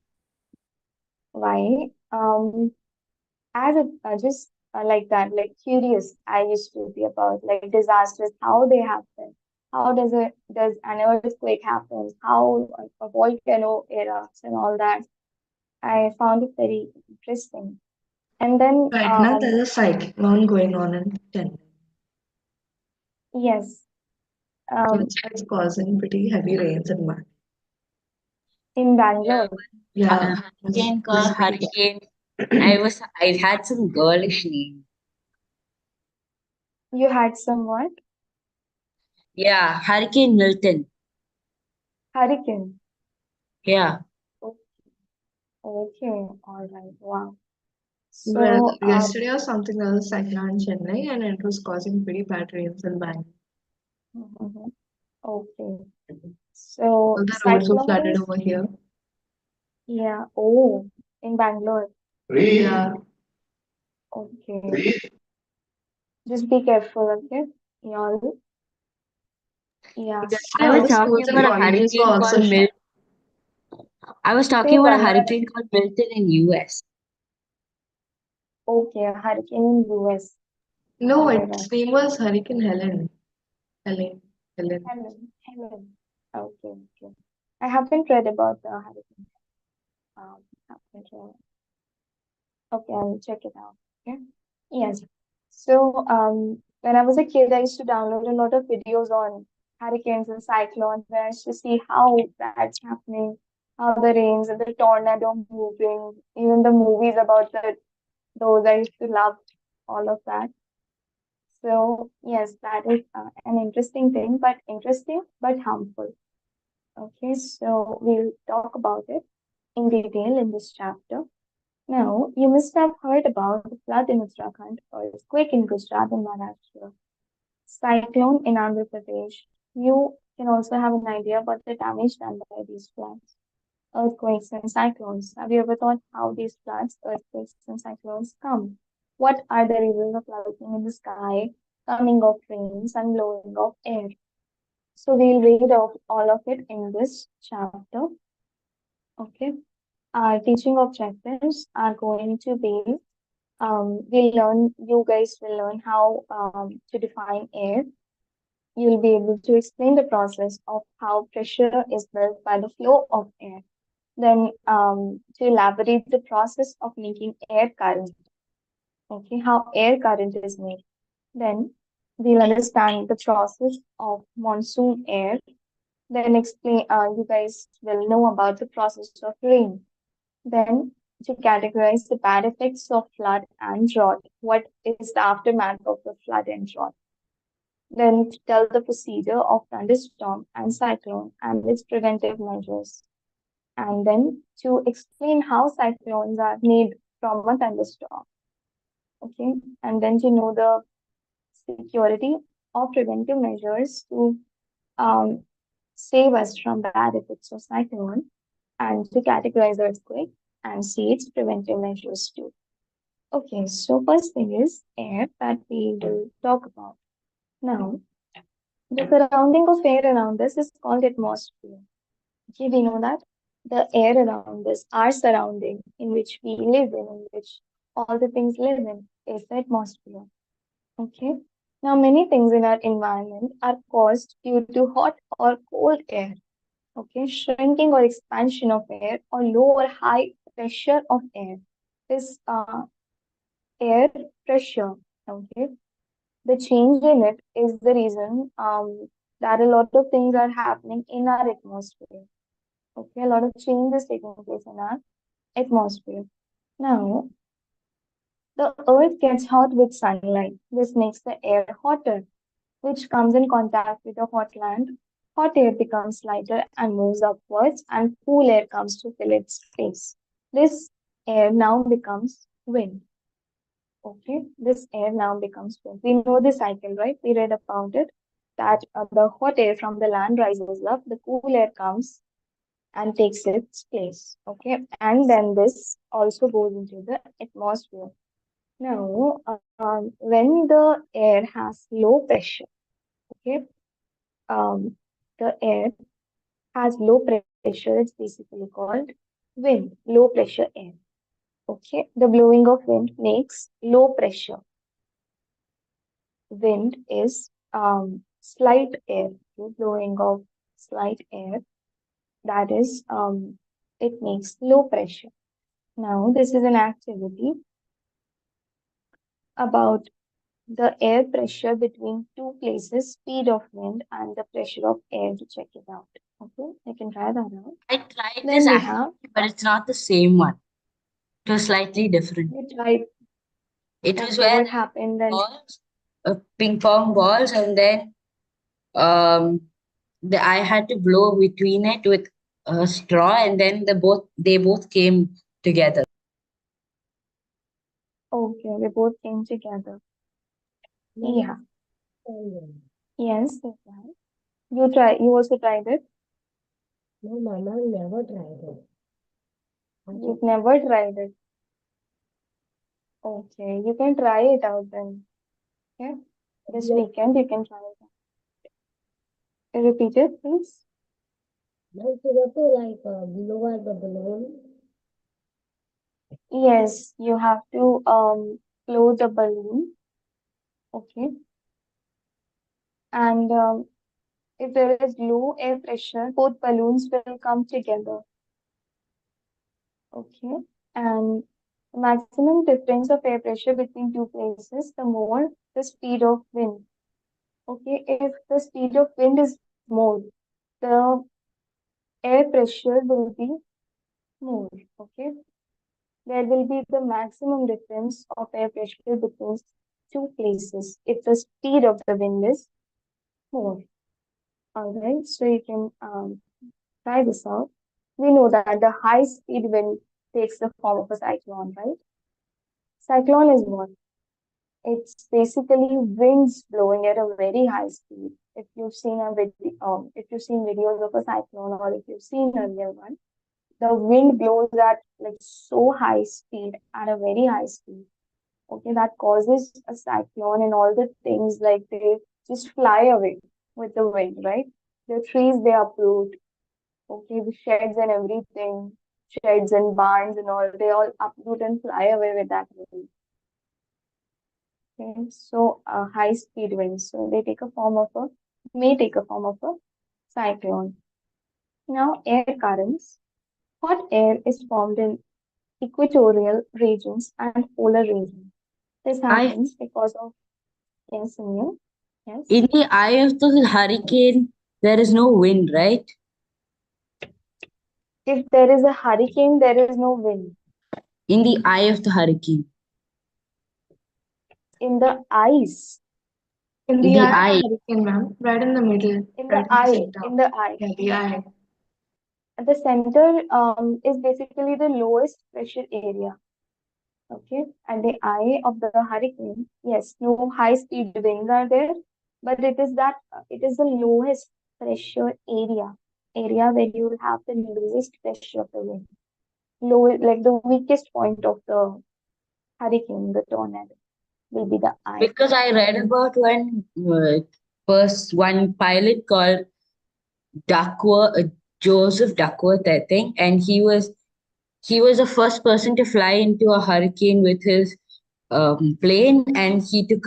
Why? As a just like that, like curious, I used to be about like disasters, how they happen, how does an earthquake happen, how a volcano erupts and all that. I found it very interesting. And then Right now, there's a cyclone going on in Chennai. yes, It's causing pretty heavy rains and mud. in Bangalore. Yeah, Hurricane called Hurricane. I had some girlish name. You had some what? Yeah, Hurricane Milton. Hurricane. Yeah. Okay, all right, wow. well, So yesterday or something, there was a cyclone in Chennai and it was causing pretty bad rains in Bangalore. mhm, okay. All So the roads were flooded cyclones, over here. yeah. Oh, in Bangalore. Yeah. Okay. Just be careful, okay? Y'all. Yeah. Yesterday, I all was the schools talking and about a colleges were hurricane also called shut. I was talking Say about a one more. hurricane called Milton in US. Okay, a hurricane in US. No, All its right. name was Hurricane Helen. Helen. Helen. Okay, okay. I haven't read about the hurricane. Haven't read. Okay, I'll check it out. Okay. Yes. So, when I was a kid, I used to download a lot of videos on hurricanes and cyclones, where I used to see how that's happening, how the rains and the tornado moving, even the movies about those. I used to love all of that. So, yes, that is an interesting but harmful. Okay, so we'll talk about it in detail in this chapter. Now, you must have heard about the flood in Uttarakhand, earthquake in Gujarat and Maharashtra, cyclone in Andhra Pradesh. You can also have an idea about the damage done by these floods, earthquakes, and cyclones. Have you ever thought how these floods, earthquakes, and cyclones come? What are the reasons of lightning in the sky, coming of rains, and blowing of air? So we'll read of all of it in this chapter. Okay. Our teaching objectives are going to be you guys will learn how to define air. You'll be able to explain the process of how pressure is built by the flow of air. Then to elaborate the process of making air current. Okay, how air current is made. Then we'll understand the process of monsoon air. Then explain. You guys will know about the process of rain. Then to categorize the bad effects of flood and drought. What is the aftermath of the flood and drought? Then to tell the procedure of thunderstorm and cyclone and its preventive measures. And then to explain how cyclones are made from a thunderstorm. Okay. And then to know the security or preventive measures to um, save us from bad effects of cyclone. and to categorize earthquake and see its preventive measures too. Okay, so first thing is air that we will talk about. Now, the surrounding of air around us is called atmosphere. Okay, we know that the air around us, our surrounding in which we live in which all the things live in, is the atmosphere. Okay. Now, many things in our environment are caused due to hot or cold air. Okay, shrinking or expansion of air or low or high pressure of air. This air pressure. Okay, the change in it is the reason that a lot of things are happening in our atmosphere. Okay, a lot of change is taking place in our atmosphere. Now, the earth gets hot with sunlight. This makes the air hotter, which comes in contact with the hot land. Hot air becomes lighter and moves upwards, and cool air comes to fill its space. This air now becomes wind. Okay, this air now becomes wind. We know the cycle, right? We read about it that the hot air from the land rises up, the cool air comes and takes its place. Okay, and then this also goes into the atmosphere. Now, when the air has low pressure, okay, um, the air has low pressure, it's basically called wind, low pressure air. Okay, the blowing of wind makes low pressure. Wind is slight air, okay, blowing of slight air, that is, it makes low pressure. Now, this is an activity about the air pressure between two places, speed of wind, and the pressure of air to check it out. Okay, I can try that out. I tried Then this we activity, have, but it's not the same one. It was slightly different. we tried, It was okay, where what happened then? balls, ping pong balls, and then I had to blow between it with a straw, and then they both came together. Okay, we both came together. Yeah, yes, that's right. You also tried it? No, Mama, never tried it. You've never tried it. Okay, you can try it out then. Okay, this Yes. weekend you can try it out. Repeat it, please. Don't you have to like blow at the balloon? Yes, you have to blow the balloon. Okay, and if there is low air pressure, both balloons will come together. Okay, and the maximum difference of air pressure between two places, the more the speed of wind. Okay, if the speed of wind is more, the air pressure will be more. Okay, there will be the maximum difference of air pressure between two places if the speed of the wind is more. All right, so you can try this out. We know that the high speed wind takes the form of a cyclone, right? Cyclone is what? It's basically winds blowing at a very high speed. If you've seen if you've seen videos of a cyclone or if you've seen a real one, the wind blows at like so high speed at a very high speed. Okay, that causes a cyclone and all the things like they just fly away with the wind, right? The trees they uproot, okay, the sheds and everything, sheds and barns and all, they all uproot and fly away with that wind. Okay, so high speed winds, so they may take a form of a cyclone. Now, air currents. Hot air is formed in equatorial regions and polar regions. This happens because of, yes, Sunil? Yes. In the eye of the hurricane, there is no wind, right? If there is a hurricane, there is no wind. In the eye of the hurricane. In the eyes, In The the eye eye. of hurricane, ma'am, right in the middle, in right the in the eye, center. in the eye. Yeah, the eye. The center is basically the lowest pressure area. Okay, at the eye of the hurricane, yes, no high speed winds are there, but it is the lowest pressure area. area where you will have the lowest pressure of the wind. Low, like the weakest point of the hurricane, the tornado, will be the eye. Because I read about one pilot called Joseph Duckworth, I think, and he was the first person to fly into a hurricane with his plane, and he took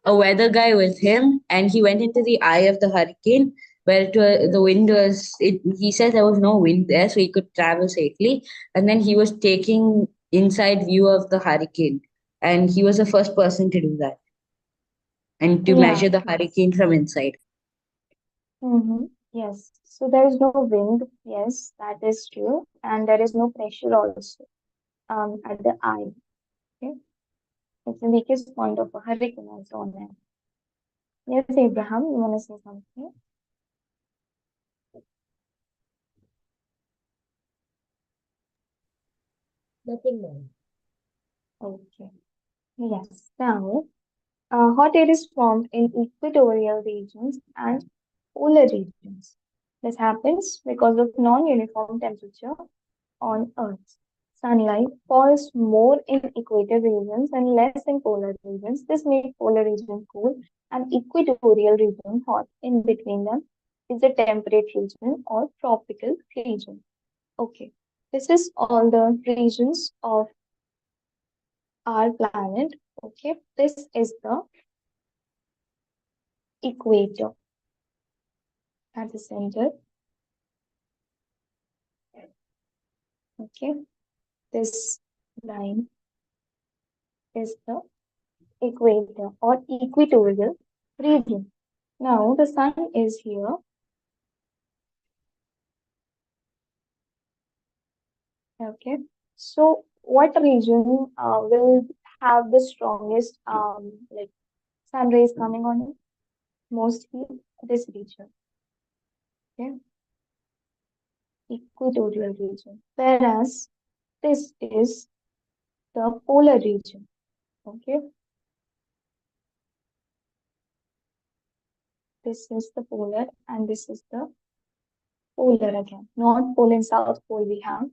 a weather guy with him, and he went into the eye of the hurricane where the wind was. He said there was no wind there, so he could travel safely. And then he was taking inside view of the hurricane, and he was the first person to do that and to Yeah, measure the hurricane from inside. yes. So there is no wind. Yes, that is true. And there is no pressure also at the eye. Okay. It's the weakest point of a hurricane also on that. Yes, Abraham, you want to say something? Nothing more. Okay. Yes. Now, hot air is formed in equatorial regions and polar regions. This happens because of non-uniform temperature on Earth. Sunlight falls more in equator regions and less in polar regions. This makes polar region cool and equatorial region hot. In between them is the temperate region or tropical region. Okay, this is all the regions of our planet. Okay, this is the equator at the center. Okay, this line is the equator or equatorial region. Now the sun is here. Okay, so what region will have the strongest like sun rays coming on it? Mostly this region. Okay, equatorial region. Whereas this is the polar region. Okay, this is the polar and this is the polar again. North pole and south pole we have.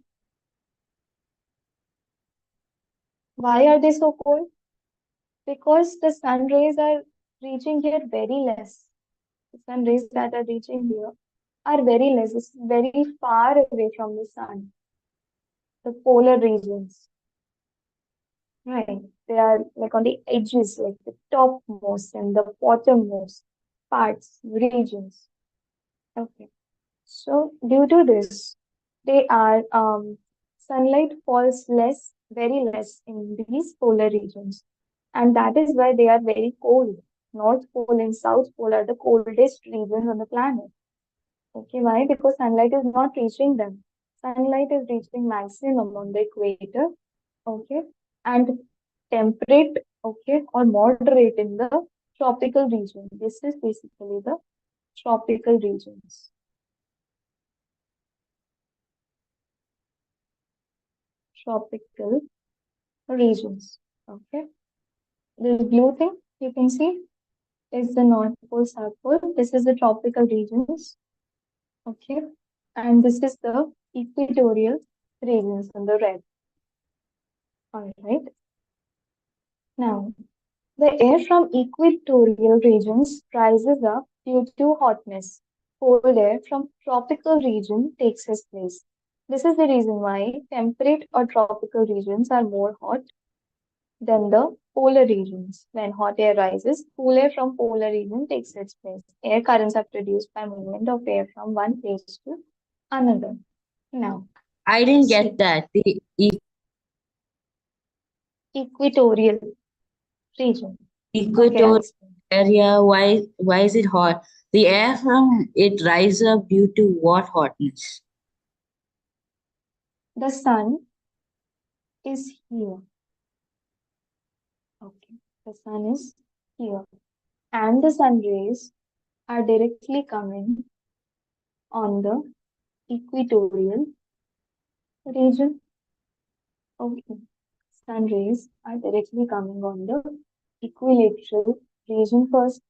Why are they so cold? Because the sun rays are reaching here very less. The sun rays that are reaching here are very less. It's very far away from the sun. The polar regions, right? They are like on the edges, like the topmost and the bottommost parts, regions. Okay. So due to this, they are sunlight falls less, very less in these polar regions, and that is why they are very cold. North Pole and South Pole are the coldest regions on the planet. Okay, why? Because sunlight is not reaching them. Sunlight is reaching maximum on the equator, okay, and temperate, okay, or moderate in the tropical region. This is basically the tropical regions. Tropical regions, okay. This blue thing you can see is the North Pole, South Pole. This is the tropical regions, okay, and this is the equatorial regions in the red. All right. Now, the air from equatorial regions rises up due to hotness. Cold air from tropical region takes its place. This is the reason why temperate or tropical regions are more hot than the polar regions. When hot air rises, cool air from polar region takes its place. Air currents are produced by movement of air from one place to another. Now, I didn't get that. The equatorial region. Okay, equator I'll explain. area, why is it hot? The air from it rises up due to what hotness? The sun is here. Okay, the sun is here. And the sun rays are directly coming on the equatorial region. Okay, sun rays are directly coming on the equilateral region first.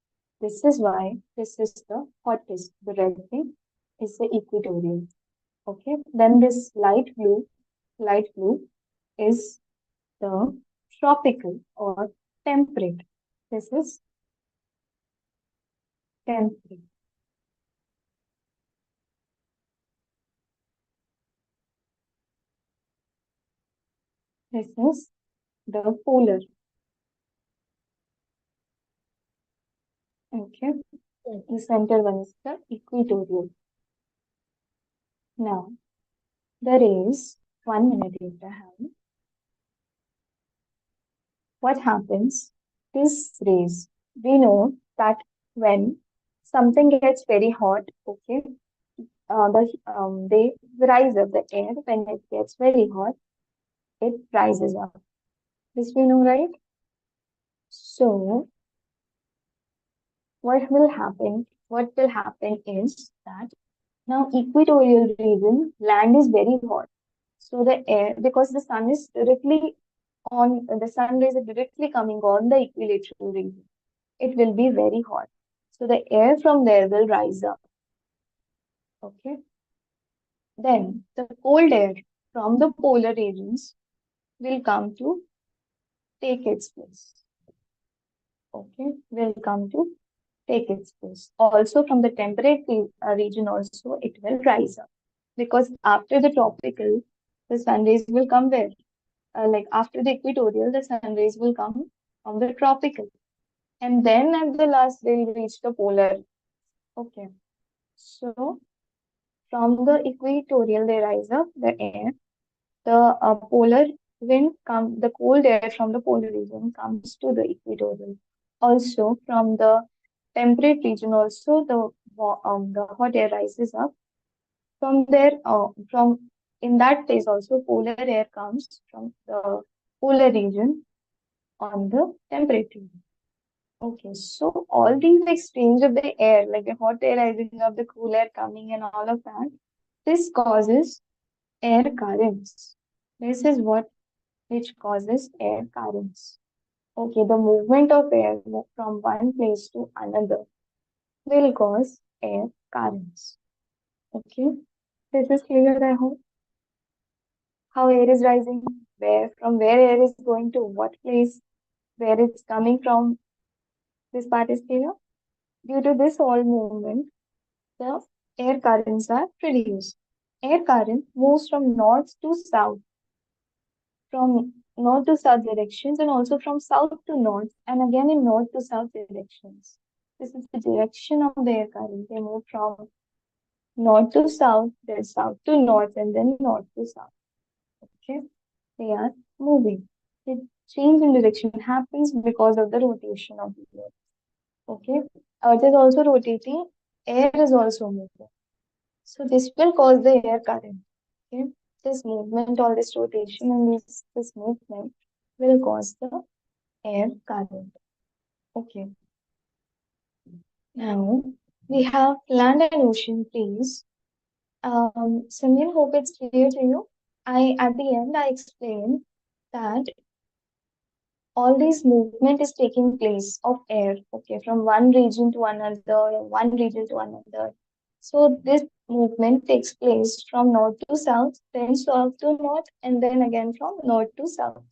This is why this is the hottest. The red thing is the equatorial. Okay. Then this light blue is the tropical or temperate. This is temperate. This is the polar. Okay. Yes. The center one is the equatorial. Now, there is 1 minute, Abraham. What happens? These rays, we know that when something gets very hot, okay, they rise up the air. When it gets very hot, it rises up. This we know, right? So, what will happen? What will happen is that now equatorial region, land is very hot. So the air, because the sun is directly on, the sun rays are directly coming on the equilateral region, it will be very hot. So the air from there will rise up. Okay. Then the cold air from the polar regions will come to take its place. Okay, will come to take its place. Also from the temperate region also it will rise up, because after the tropical, the sun rays will come where? Like after the equatorial, the sun rays will come from the tropical, and then at the last they'll reach the polar. Okay, so from the equatorial they rise up the air. The polar wind come, the cold air from the polar region comes to the equatorial. Also from the temperate region also the hot air rises up. From there, from in that place also polar air comes from the polar region on the temperate region. Okay, so all these exchange of the air, like the hot air rising up, the cool air coming, and all of that, this causes air currents. This is what which causes air currents. Okay, the movement of air from one place to another will cause air currents. Okay, this is clear, I hope. How air is rising, from where air is going to what place, where it's coming from. This part is clear. Due to this all movement, the air currents are produced. Air current moves from north to south, from north to south directions, and also from south to north, and again in north to south directions. This is the direction of the air current. They move from north to south, then south to north, and then north to south. Okay, they are moving. The change in direction happens because of the rotation of the earth. Okay, earth is also rotating, air is also moving. So this will cause the air current. Okay, this movement, all this rotation and this movement will cause the air current. Okay. Now we have land and ocean, please. Simran, hope it's clear to you. At the end I explained that all this movement is taking place of air, okay, from one region to another, one region to another. So this movement takes place from north to south, then south to north, and then again from north to south.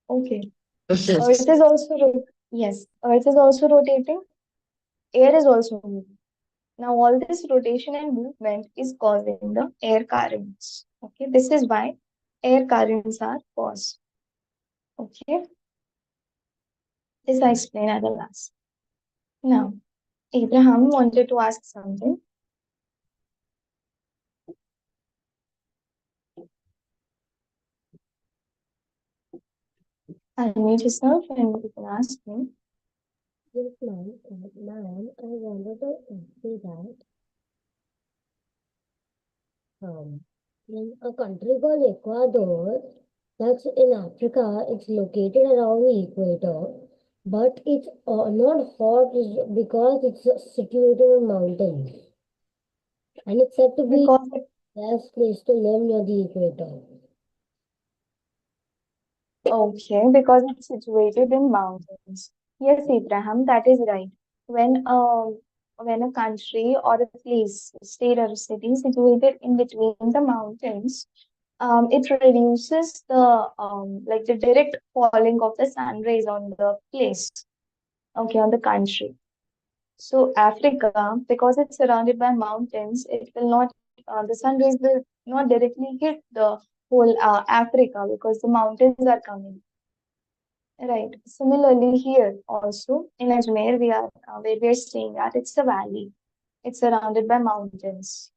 Okay. Okay. Earth is also yes, Earth is also rotating. Air is also moving. Now all this rotation and movement is causing the air currents. Okay, this is why air currents are caused. Okay, this I explain at the last. Now, Abraham wanted to ask something. Unmute yourself and you can ask me. Yes, ma'am. Ma'am, I wanted to say that in a country called Ecuador, that's in Africa, it's located around the equator, but it's not hot because it's situated in mountains, and it's said to be Because the best place to live near the equator. okay, because it's situated in mountains. Yes, Abraham, that is right. when a country or a place, state or a city situated in between the mountains, it reduces the like the direct falling of the sun rays on the place, okay, on the country. So Africa, because it's surrounded by mountains, it will not the sun rays will not directly hit the whole Africa because the mountains are coming. Right. Similarly, here also in Ajmer, where we are staying at, it's a valley. It's surrounded by mountains.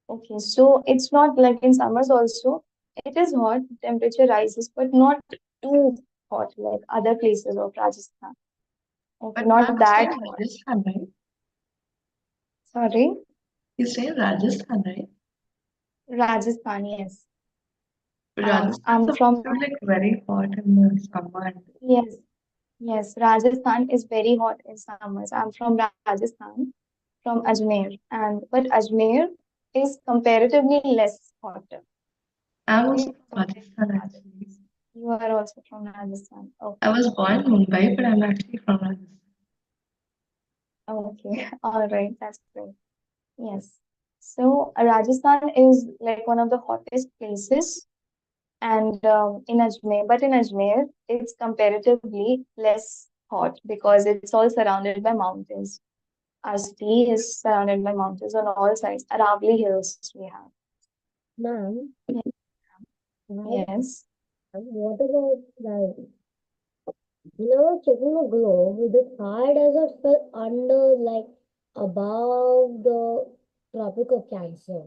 Okay, so it's not like in summers also. It is hot, temperature rises, but not too hot like other places of Rajasthan. Okay, But not ma'am, you that say hot. Rajasthan, right? Sorry, You say Rajasthan, right? Rajasthan, yes. Rajasthan I'm supposed from to be like very hot in the summer. yes, yes. Rajasthan is very hot in summers. I'm from Rajasthan, from Ajmer, and but Ajmer is comparatively less hotter. I'm Okay, also from compared to Rajasthan other actually. places. You are also from Rajasthan. I Okay, was born in Mumbai, but I'm actually from Rajasthan. okay, all right, that's great. Yes. So Rajasthan is like one of the hottest places, and in Ajmer, but in Ajmer, it's comparatively less hot because it's all surrounded by mountains. Our city is surrounded by mountains on all sides. Aravali Hills we have. Ma'am, Yes. what about like when I was checking the globe, the Thar desert fell under like above the Tropic of Cancer.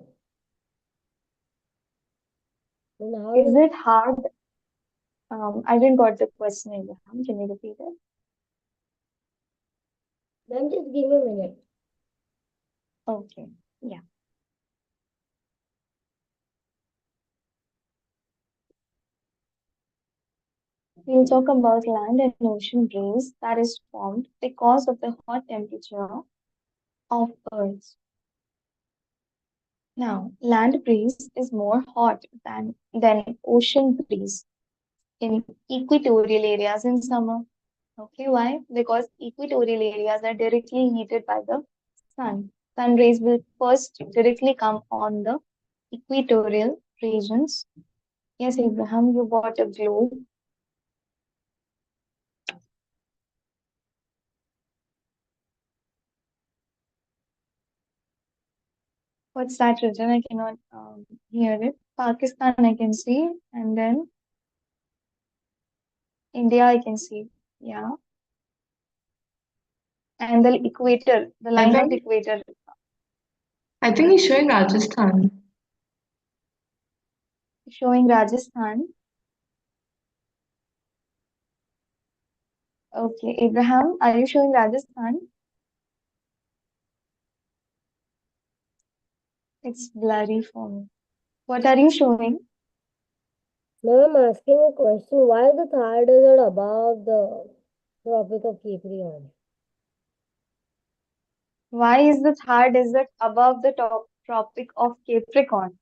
And how Is is it hard? I didn't got the question, Abraham. Can you repeat it? ma'am, just give me a minute. Okay. Yeah. We'll talk about land and ocean breeze that is formed because of the hot temperature of Earth. Now, land breeze is more hot than ocean breeze in equatorial areas in summer. Okay, why? Because equatorial areas are directly heated by the sun. Sun rays will first directly come on the equatorial regions. Yes, Abraham, you bought a globe. What's that written? I cannot hear it. Pakistan, I can see, and then India, I can see. Yeah, and the equator, the I line of the think equator, I think he's showing Rajasthan. showing Rajasthan. Okay, Abraham, are you showing Rajasthan? It's blurry for me. What are you showing? Ma'am, I'm asking a question. Why is the Thar desert above the Tropic of Capricorn? Why is the Thar Desert above the top Tropic of Capricorn?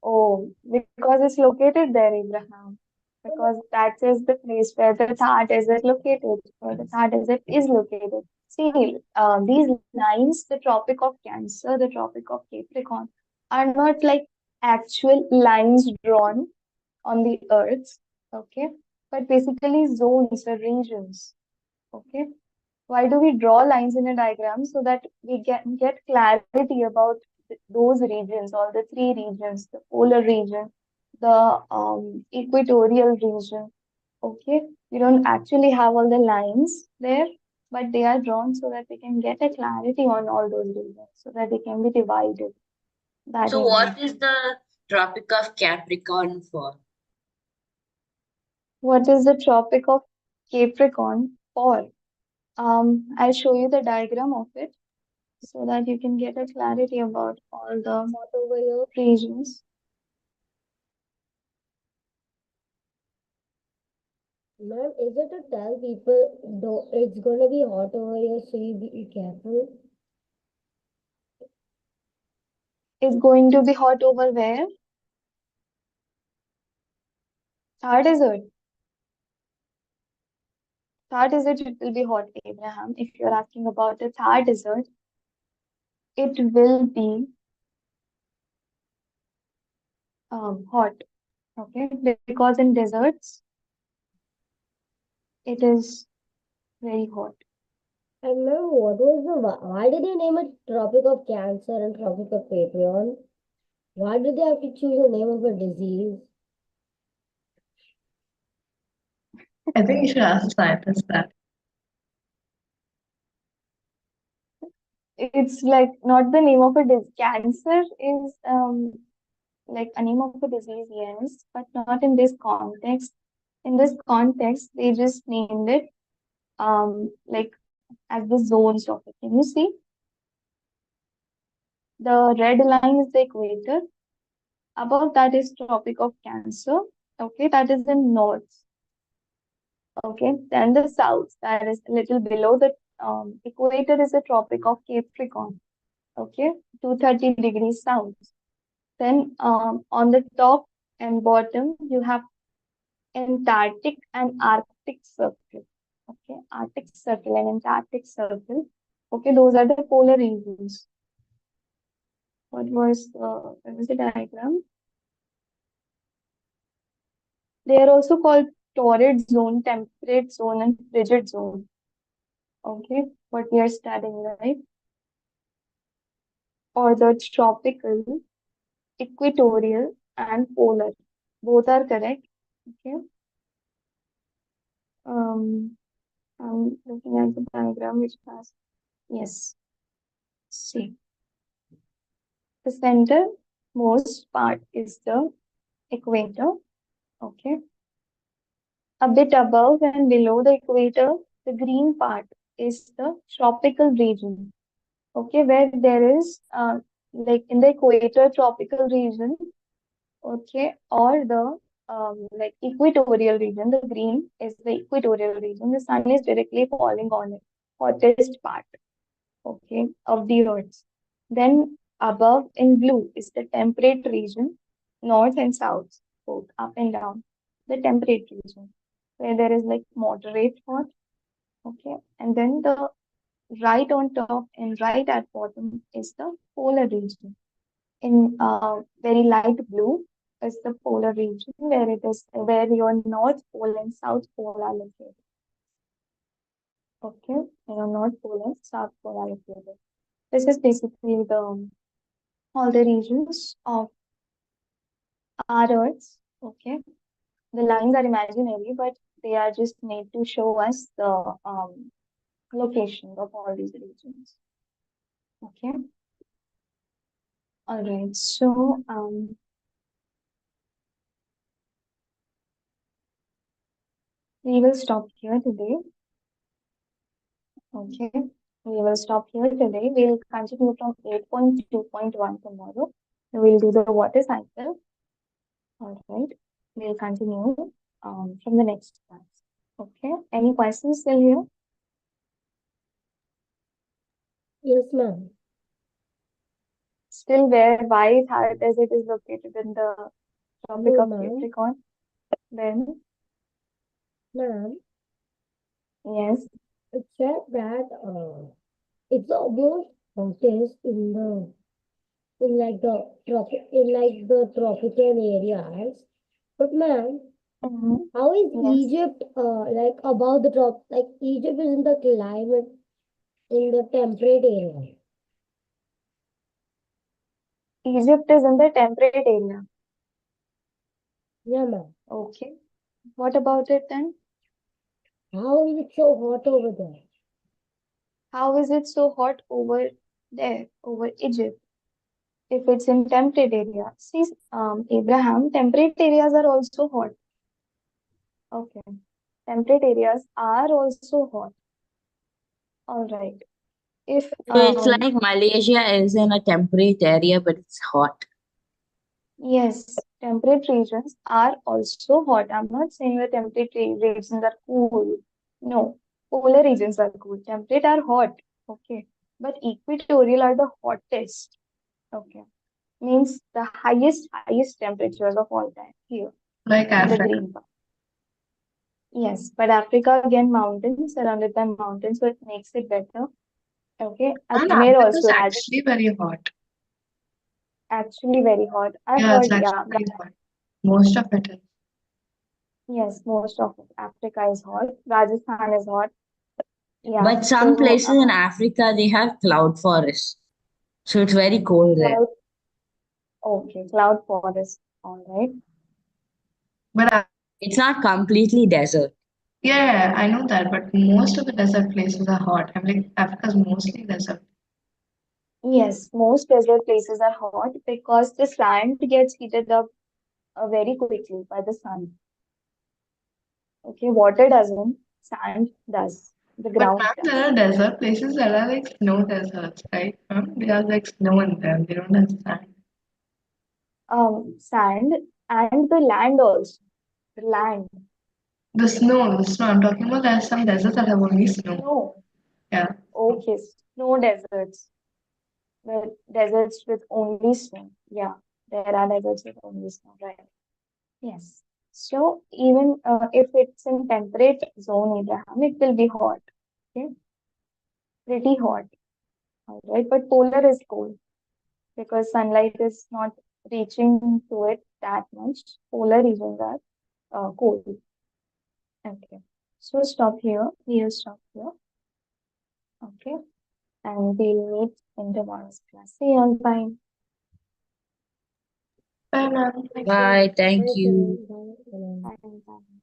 Oh, because it's located there, Abraham. Because that is the place where the Thar Desert located, where the Thar Desert is located. See, these lines, the Tropic of Cancer, the Tropic of Capricorn, are not like actual lines drawn on the Earth, okay? But basically zones or regions, okay? Why do we draw lines in a diagram? So that we get clarity about those regions, all the three regions, the polar region, the equatorial region. Okay, we don't actually have all the lines there, but they are drawn so that we can get a clarity on all those regions, so that they can be divided. That So, is what why. is the Tropic of Capricorn for? What is the Tropic of Capricorn for? I'll show you the diagram of it so that you can get a clarity about all the Hot over here. regions. Ma'am, is it to tell people though it's gonna be hot over here, so you be careful? It's going to be hot over where? Thar Desert. Thar Desert, it will be hot, Abraham. If you're asking about the Thar Desert, it will be hot. Okay, because in deserts, it is very hot. And ma'am, what was why did they name it Tropic of Cancer and Tropic of Capricorn? Why did they have to choose the name of a disease? I think you should ask the scientist that. It's like not the name of a disease. Cancer is like a name of a disease, yes, but not in this context. In this context, they just named it like as the zones of it. Can you see? The red line is the equator. Above that is Tropic of Cancer. Okay, that is in north. Okay, then the south, that is a little below the equator, is the Tropic of Capricorn. Okay, 230 degrees south. Then on the top and bottom, you have Antarctic and Arctic Circle. Okay, Arctic Circle and Antarctic Circle. Okay, those are the polar regions. What was the diagram? They are also called torrid zone, temperate zone, and frigid zone. Okay, what we are studying, right? Or the tropical, equatorial, and polar. Both are correct. Okay. I'm looking at the diagram which has, yes. See, the center most part is the equator. Okay. A bit above and below the equator, the green part is the tropical region. Okay, where there is like in the equator tropical region, okay, or the like equatorial region, the green is the equatorial region. The sun is directly falling on it, hottest part, okay, of the earth. Then above in blue is the temperate region, north and south, both up and down. The temperate region, where there is like moderate hot, okay, and then the right on top and right at bottom is the polar region. In very light blue is the polar region where it is where your North Pole and South Pole are located. Okay, your North Pole and South Pole are located. This is basically the all the regions of our Earth. Okay, the lines are imaginary, but they are just made to show us the location of all these regions. Okay. All right. So we will stop here today. Okay. We will stop here today. We'll continue from 8.2.1 tomorrow. We'll do the water cycle. All right. We'll continue from the next class. Okay. Any questions still here? Yes, ma'am. Still where? Why Thar Desert is located in the Tropic No, of ma'am. Capricorn? Then, Ma'am, yes. it said that it's almost hottest in like the tropical areas. But ma'am, Mhm. how is Yes. Egypt like above the top? Like Egypt is in the climate in the temperate area. Egypt is in the temperate area. Yeah, ma'am. Okay. What about it then? How is it so hot over there? How is it so hot over there, over Egypt, if it's in temperate area? See, Abraham, temperate areas are also hot. Okay. Temperate areas are also hot. All right. If So it's like Malaysia is in a temperate area, but it's hot. yes, temperate regions are also hot. I'm not saying the temperate regions are cool. No, polar regions are cool. Temperate are hot. Okay. But equatorial are the hottest. Okay. Means the highest temperatures of all time here Like in the Africa. green part. Yes, but Africa again mountains, surrounded by mountains, so it makes it better. Okay, And Ajmer Africa is also, actually very hot. actually very hot. I've Yeah, it's heard, actually yeah, very hot. Most of it is. yes, most of Africa is hot. Rajasthan is hot. Yeah, But some so places in Africa they have cloud forests, so it's very cold there. cloud, okay, cloud forest. All right. But It's not completely desert. yeah, I know that. But most of the desert places are hot. I mean, Africa's mostly desert. Yes, most desert places are hot because the sand gets heated up very quickly by the sun. Okay, water doesn't, sand does. The But ground ma'am, there does. are desert places that are like snow deserts, right? They have like snow in them. They don't have sand. Sand and the land also. The land. The snow, the snow. I'm talking about there are some deserts that have only snow. Snow. Yeah. Okay, snow deserts. The deserts with only snow. Yeah, there are deserts with only snow, right? Yes. So even if it's in temperate zone, Abraham, it will be hot. Okay, pretty hot. All right, but polar is cold because sunlight is not reaching to it that much. Polar regions are cold. Okay. So stop here. We'll stop here. Okay. And we'll meet in tomorrow's class. See you all. Bye. Bye, ma'am. Thank you. Bye, thank Thank you. you. Bye. Bye. Bye.